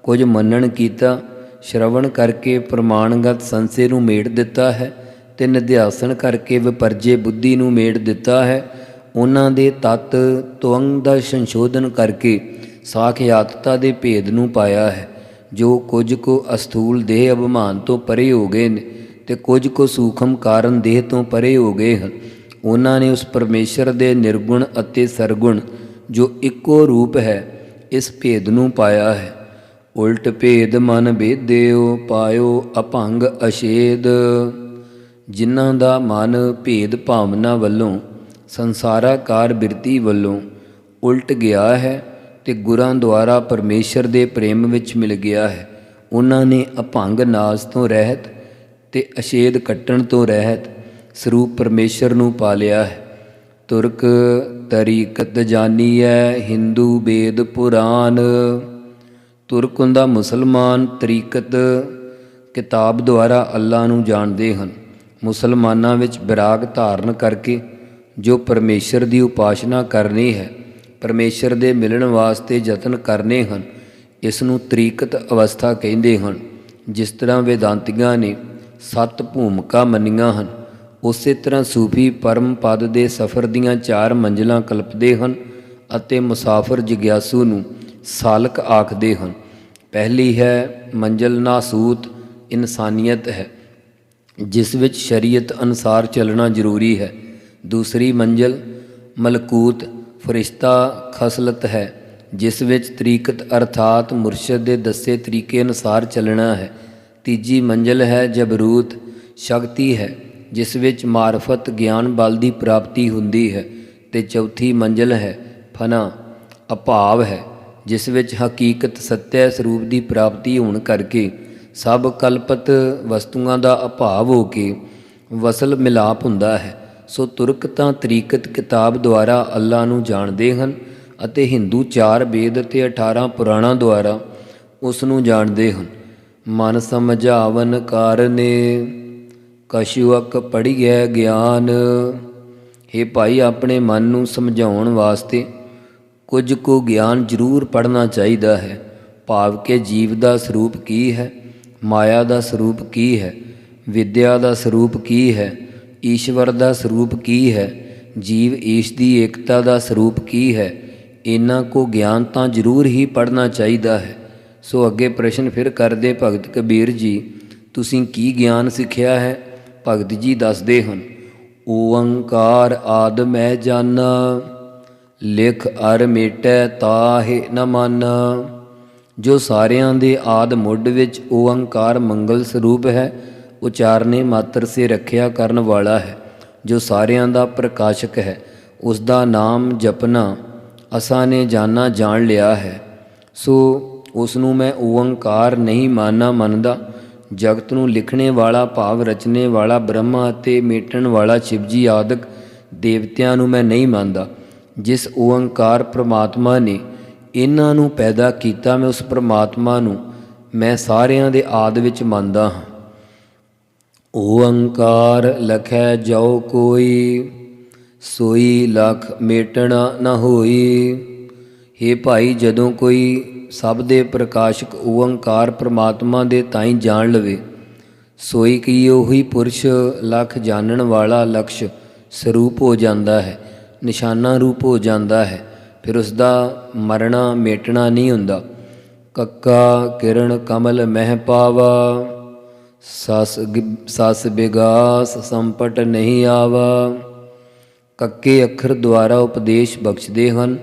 ਕੁਝ ਮੰਨਣ ਕੀਤਾ, ਸ਼ਰਵਣ ਕਰਕੇ ਪ੍ਰਮਾਣਗਤ ਸੰਸੇ ਨੂੰ ਮੇੜ ਦਿੱਤਾ ਹੈ ਤੇ ਨਿਧਿਆਸਨ ਕਰਕੇ ਵਿਪਰਜੇ ਬੁੱਧੀ ਨੂੰ ਮੇੜ ਦਿੱਤਾ ਹੈ। ਉਹਨਾਂ ਦੇ ਤਤ ਤੁਅੰਗ ਦਾ ਸੰਸ਼ੋਧਨ ਕਰਕੇ ਸਾਖਿਆਤਤਾ ਦੇ ਭੇਦ ਨੂੰ ਪਾਇਆ ਹੈ। ਜੋ ਕੁਝ ਕੁ ਅਸਥੂਲ ਦੇਹ ਅਭਿਮਾਨ ਤੋਂ ਪਰੇ ਹੋ ਗਏ ਨੇ ਤੇ ਕੁਝ ਕੁ ਸੂਖਮ ਕਾਰਨ ਦੇਹ ਤੋਂ ਪਰੇ ਹੋ ਗਏ ਹਨ, ਉਹਨਾਂ ਨੇ ਉਸ ਪਰਮੇਸ਼ਰ ਦੇ ਨਿਰਗੁਣ ਅਤੇ ਸਰਗੁਣ ਜੋ ਇੱਕੋ ਰੂਪ ਹੈ, ਇਸ ਭੇਦ ਨੂੰ ਪਾਇਆ ਹੈ। ਉਲਟ ਭੇਦ ਮਨ ਭੇਦਿਓ, ਪਾਇਓ ਅਭੰਗ ਅਛੇਦ। ਜਿਨ੍ਹਾਂ ਦਾ ਮਨ ਭੇਦ ਭਾਵਨਾ ਵੱਲੋਂ ਸੰਸਾਰਾਕਾਰ ਬਿਰਤੀ ਵੱਲੋਂ ਉਲਟ ਗਿਆ ਹੈ ਤੇ ਗੁਰਾਂ ਦੁਆਰਾ ਪਰਮੇਸ਼ਰ ਦੇ ਪ੍ਰੇਮ ਵਿੱਚ ਮਿਲ ਗਿਆ ਹੈ, ਉਹਨਾਂ ਨੇ ਅਭੰਗ ਨਾਸ ਤੋਂ ਰਹਿਤ ਤੇ ਅਛੇਦ ਕੱਟਣ ਤੋਂ ਰਹਿਤ ਸਰੂਪ ਪਰਮੇਸ਼ਰ ਨੂੰ ਪਾ ਲਿਆ ਹੈ। ਤੁਰਕ ਤਰੀਕਤ ਜਾਨੀਐ, ਹਿੰਦੂ ਵੇਦ ਪੁਰਾਨ। ਤੁਰਕ ਹੁੰਦਾ ਮੁਸਲਮਾਨ, ਤਰੀਕਤ ਕਿਤਾਬ ਦੁਆਰਾ ਅੱਲਾ ਨੂੰ ਜਾਣਦੇ ਹਨ। ਮੁਸਲਮਾਨਾਂ ਵਿੱਚ ਵਿਰਾਗ ਧਾਰਨ ਕਰਕੇ ਜੋ ਪਰਮੇਸ਼ਰ ਦੀ ਉਪਾਸਨਾ ਕਰਨੀ ਹੈ, ਪਰਮੇਸ਼ਰ ਦੇ ਮਿਲਣ ਵਾਸਤੇ ਯਤਨ ਕਰਨੇ ਹਨ, ਇਸ ਨੂੰ ਤਰੀਕਤ ਅਵਸਥਾ ਕਹਿੰਦੇ ਹਨ। ਜਿਸ ਤਰ੍ਹਾਂ ਵੇਦਾਂਤੀਆਂ ਨੇ 7 ਭੂਮਿਕਾ ਮੰਨੀਆਂ ਹਨ, ਉਸੇ ਤਰ੍ਹਾਂ ਸੂਫੀ ਪਰਮ ਪਦ ਦੇ ਸਫ਼ਰ ਦੀਆਂ 4 ਮੰਜ਼ਿਲਾਂ ਕਲਪਦੇ ਹਨ ਅਤੇ ਮੁਸਾਫਰ ਜਿਗਿਆਸੂ ਨੂੰ ਸਾਲਕ ਆਖਦੇ ਹਨ। ਪਹਿਲੀ ਹੈ ਮੰਜ਼ਿਲ ਨਾਸੂਤ, ਇਨਸਾਨੀਅਤ ਹੈ, ਜਿਸ ਵਿੱਚ ਸ਼ਰੀਅਤ ਅਨੁਸਾਰ ਚੱਲਣਾ ਜ਼ਰੂਰੀ ਹੈ। ਦੂਸਰੀ ਮੰਜ਼ਿਲ ਮਲਕੂਤ, ਫਰਿਸ਼ਤਾ ਖਸਲਤ ਹੈ, ਜਿਸ ਵਿੱਚ ਤਰੀਕਤ ਅਰਥਾਤ ਮੁਰਸ਼ਦ ਦੇ ਦੱਸੇ ਤਰੀਕੇ ਅਨੁਸਾਰ ਚੱਲਣਾ ਹੈ। ਤੀਜੀ ਮੰਜ਼ਿਲ ਹੈ ਜਬਰੂਤ, ਸ਼ਕਤੀ ਹੈ, ਜਿਸ ਵਿੱਚ ਮਾਰਫਤ ਗਿਆਨ ਬਲ ਦੀ ਪ੍ਰਾਪਤੀ ਹੁੰਦੀ ਹੈ। ਤੇ ਚੌਥੀ ਮੰਜ਼ਿਲ ਹੈ ਫਨਾ, ਅਭਾਵ ਹੈ, ਜਿਸ ਵਿੱਚ ਹਕੀਕਤ ਸੱਤਿਆ ਸਰੂਪ ਦੀ ਪ੍ਰਾਪਤੀ ਹੋਣ ਕਰਕੇ ਸਭ ਕਲਪਤ ਵਸਤੂਆਂ ਦਾ ਅਭਾਵ ਹੋ ਕੇ ਵਸਲ ਮਿਲਾਪ ਹੁੰਦਾ ਹੈ। ਸੋ ਤੁਰਕ ਤਾਂ ਤਰੀਕਤ ਕਿਤਾਬ ਦੁਆਰਾ ਅੱਲਾ ਨੂੰ ਜਾਣਦੇ ਹਨ ਅਤੇ ਹਿੰਦੂ 4 ਵੇਦ ਅਤੇ 18 ਪੁਰਾਣਾਂ ਦੁਆਰਾ ਉਸ ਨੂੰ ਜਾਣਦੇ ਹਨ। ਮਨ ਸਮਝਾਵਨ ਕਾਰਨੇ ਕਛੁਅਕ ਪੜ੍ਹੀਐ ਗਿਆਨ। ਹੇ ਭਾਈ, ਆਪਣੇ ਮਨ ਨੂੰ ਸਮਝਾਉਣ ਵਾਸਤੇ ਕੁਝ ਕੁ ਗਿਆਨ ਜ਼ਰੂਰ ਪੜ੍ਹਨਾ ਚਾਹੀਦਾ ਹੈ। ਭਾਵ ਕਿ ਜੀਵ ਦਾ ਸਰੂਪ ਕੀ ਹੈ, ਮਾਇਆ ਦਾ ਸਰੂਪ ਕੀ ਹੈ, ਵਿਦਿਆ ਦਾ ਸਰੂਪ ਕੀ ਹੈ, ਈਸ਼ਵਰ ਦਾ ਸਰੂਪ ਕੀ ਹੈ, ਜੀਵ ਈਸ਼ ਦੀ ਏਕਤਾ ਦਾ ਸਰੂਪ ਕੀ ਹੈ। ਇਹਨਾਂ ਕੋ ਗਿਆਨ ਤਾਂ ਜ਼ਰੂਰ ਹੀ ਪੜ੍ਹਨਾ ਚਾਹੀਦਾ ਹੈ। ਸੋ ਅੱਗੇ ਪ੍ਰਸ਼ਨ ਫਿਰ ਕਰਦੇ ਭਗਤ ਕਬੀਰ ਜੀ, ਤੁਸੀਂ ਕੀ ਗਿਆਨ ਸਿੱਖਿਆ ਹੈ? ਭਗਤ ਜੀ ਦੱਸਦੇ ਹਨ, ਓੰਕਾਰ ਆਦਿ ਮੈਂ ਜਾਨਾ, ਲਿਖ ਅਰ ਮੇਟੈ ਤਾਹਿ ਨ ਮਾਨਾ। ਜੋ ਸਾਰਿਆਂ ਦੇ ਆਦਿ ਮੁੱਢ ਵਿੱਚ ਓੰਕਾਰ ਮੰਗਲ ਸਰੂਪ ਹੈ, ਉਚਾਰਨੇ ਮਾਤਰ ਸੇ ਰੱਖਿਆ ਕਰਨ ਵਾਲਾ ਹੈ, ਜੋ ਸਾਰਿਆਂ ਦਾ ਪ੍ਰਕਾਸ਼ਕ ਹੈ, ਉਸ ਦਾ ਨਾਮ ਜਪਣਾ ਅਸਾਂ ਨੇ ਜਾਣ ਲਿਆ ਹੈ। ਸੋ ਉਸ ਨੂੰ ਮੈਂ ਓੰਕਾਰ ਨਹੀਂ ਮੰਨਦਾ। ਜਗਤ ਨੂੰ ਲਿਖਣੇ ਵਾਲਾ ਭਾਵ ਰਚਨੇ ਵਾਲਾ ਬ੍ਰਹਮਾ ਅਤੇ ਮੇਟਣ ਵਾਲਾ ਸ਼ਿਵਜੀ ਆਦਿਕ ਦੇਵਤਿਆਂ ਨੂੰ ਮੈਂ ਨਹੀਂ ਮੰਨਦਾ। ਜਿਸ ਓੰਕਾਰ ਪ੍ਰਮਾਤਮਾ ਨੇ ਇਹਨਾਂ ਨੂੰ ਪੈਦਾ ਕੀਤਾ, ਮੈਂ ਉਸ ਪ੍ਰਮਾਤਮਾ ਨੂੰ ਮੈਂ ਸਾਰਿਆਂ ਦੇ ਆਦਿ ਵਿੱਚ ਮੰਨਦਾ ਹਾਂ। ਓੰਕਾਰ ਲਖੈ ਜੋ ਕੋਈ, ਸੋਈ ਲਖ ਮੇਟਣਾ ਨ ਹੋਈ। ਹੇ ਭਾਈ, ਜਦੋਂ ਕੋਈ ਸਭ ਦੇ ਪ੍ਰਕਾਸ਼ਕ ਓੰਕਾਰ ਪ੍ਰਮਾਤਮਾ ਦੇ ਤਾਈਂ ਜਾਣ ਲਵੇ, ਸੋਈ ਕੀ ਉਹੀ ਪੁਰਸ਼ ਲਖ ਜਾਣਨ ਵਾਲਾ ਲਕਸ਼ ਸਰੂਪ ਹੋ ਜਾਂਦਾ ਹੈ, ਨਿਸ਼ਾਨਾ ਰੂਪ ਹੋ ਜਾਂਦਾ ਹੈ। ਫਿਰ ਉਸ ਦਾ ਮਰਨਾ ਮੇਟਣਾ ਨਹੀਂ ਹੁੰਦਾ। ਕੱਕਾ ਕਿਰਨ ਕਮਲ ਮਹਿ ਪਾਵਾ, ਸਸ ਬਿਗਾਸ ਸੰਪਟ ਨਹੀਂ ਆਵਾ। ਕੱਕੇ ਅੱਖਰ ਦੁਆਰਾ ਉਪਦੇਸ਼ ਬਖਸ਼ਦੇ ਹਨ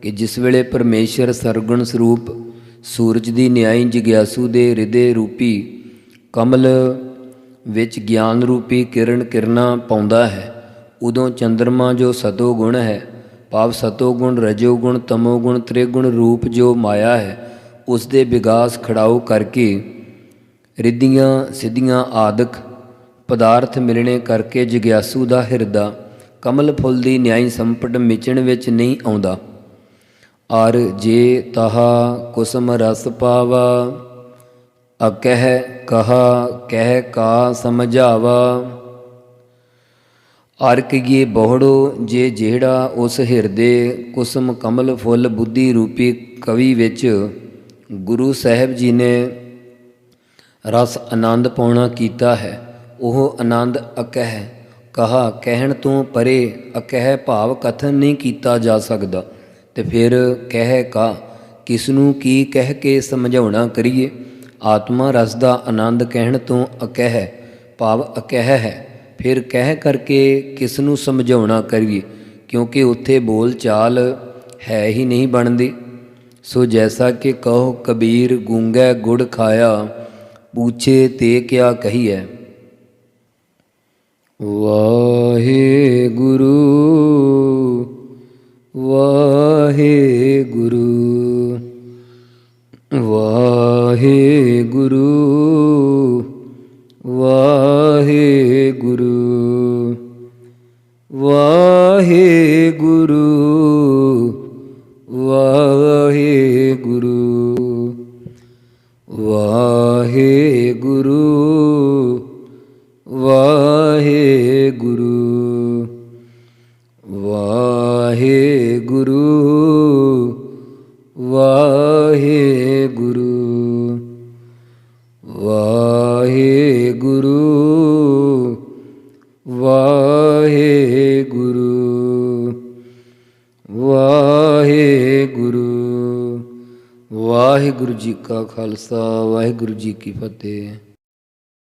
ਕਿ ਜਿਸ ਵੇਲੇ ਪਰਮੇਸ਼ਰ ਸਰਗੁਣ ਸਰੂਪ ਸੂਰਜ ਦੀ ਨਿਆਈ ਜਗਿਆਸੂ ਦੇ ਹਿਰਦੇ ਰੂਪੀ ਕਮਲ ਵਿੱਚ ਗਿਆਨ ਰੂਪੀ ਕਿਰਨਾਂ ਪਾਉਂਦਾ ਹੈ, ਉਦੋਂ ਚੰਦਰਮਾ ਜੋ ਸਤੋ ਗੁਣ ਹੈ, ਭਾਵ ਸਤੋ ਗੁਣ, ਰਜੋ ਗੁਣ, ਤਮੋ ਗੁਣ, ਤ੍ਰਿਗੁਣ ਰੂਪ ਜੋ ਮਾਇਆ ਹੈ, ਉਸ ਦੇ ਵਿਗਾਸ ਖੜਾਓ ਕਰਕੇ ਰਿੱਧੀਆਂ ਸਿੱਧੀਆਂ ਆਦਿਕ ਪਦਾਰਥ ਮਿਲਣੇ ਕਰਕੇ ਜਗਿਆਸੂ ਦਾ ਹਿਰਦਾ ਕਮਲ ਫੁੱਲ ਦੀ ਨਿਆਈ ਸੰਪਟ ਮਿਚਣ ਵਿੱਚ ਨਹੀਂ ਆਉਂਦਾ। ਅਰ ਜੇ ਤਹਾ ਕੁਸਮ ਰਸ ਪਾਵਾ, ਅਕਹਿ ਕਹਾ ਕਹਿ ਕਾ ਸਮਝਾਵਾ। ਅਰ ਕਹੀਏ ਬਹੁੜੋ, ਜੇ ਜਿਹੜਾ ਉਸ ਹਿਰਦੇ ਕੁਸਮ ਕਮਲ ਫੁੱਲ ਬੁੱਧੀ ਰੂਪੀ ਕਵੀ ਵਿੱਚ ਗੁਰੂ ਸਾਹਿਬ ਜੀ ਨੇ ਰਸ ਆਨੰਦ ਪਾਉਣਾ ਕੀਤਾ ਹੈ, ਉਹ ਆਨੰਦ ਅਕਹਿ ਕਹਾ ਕਹਿਣ ਤੋਂ ਪਰੇ, ਅਕਹਿ ਭਾਵ ਕਥਨ ਨਹੀਂ ਕੀਤਾ ਜਾ ਸਕਦਾ। ਤੇ ਫਿਰ ਕਹਿ ਕਾ, ਕਿਸ ਨੂੰ ਕੀ ਕਹਿ ਕੇ ਸਮਝਾਉਣਾ ਕਰੀਏ। ਆਤਮਾ ਰਸ ਦਾ ਆਨੰਦ ਕਹਿਣ ਤੋਂ ਅਕਹਿ ਭਾਵ ਅਕਹਿ ਹੈ। ਫਿਰ ਕਹਿ ਕਰਕੇ ਕਿਸ ਨੂੰ ਸਮਝਾਉਣਾ ਕਰੀਏ, ਕਿਉਂਕਿ ਉੱਥੇ ਬੋਲ ਚਾਲ ਹੈ ਹੀ ਨਹੀਂ ਬਣਦੀ। ਸੋ ਜੈਸਾ ਕਿ ਕਹੋ ਕਬੀਰ ਗੂੰਗੈ ਗੁੜ ਖਾਇਆ, ਪੂਛੇ ਤੇ ਕਿਆ ਕਹੀਐ। ਵਾਹਿਗੁਰੂ ਵਾਹਿਗੁਰੂ ਵਾਹਿਗੁਰੂ ਵਾਹਿਗੁਰੂ ਵਾਹਿਗੁਰੂ ਵਾਹਿਗੁਰੂ ਵਾਹਿਗੁਰੂ ਵਾਹਿਗੁਰੂ ਵਾਹਿਗੁਰੂ ਵਾਹਿਗੁਰੂ ਵਾਹਿਗੁਰੂ ਵਾਹਿਗੁਰੂ ਵਾਹਿਗੁਰੂ। ਵਾਹਿਗੁਰੂ ਜੀ ਕਾ ਖਾਲਸਾ, ਵਾਹਿਗੁਰੂ ਜੀ ਕੀ ਫਤਿਹ।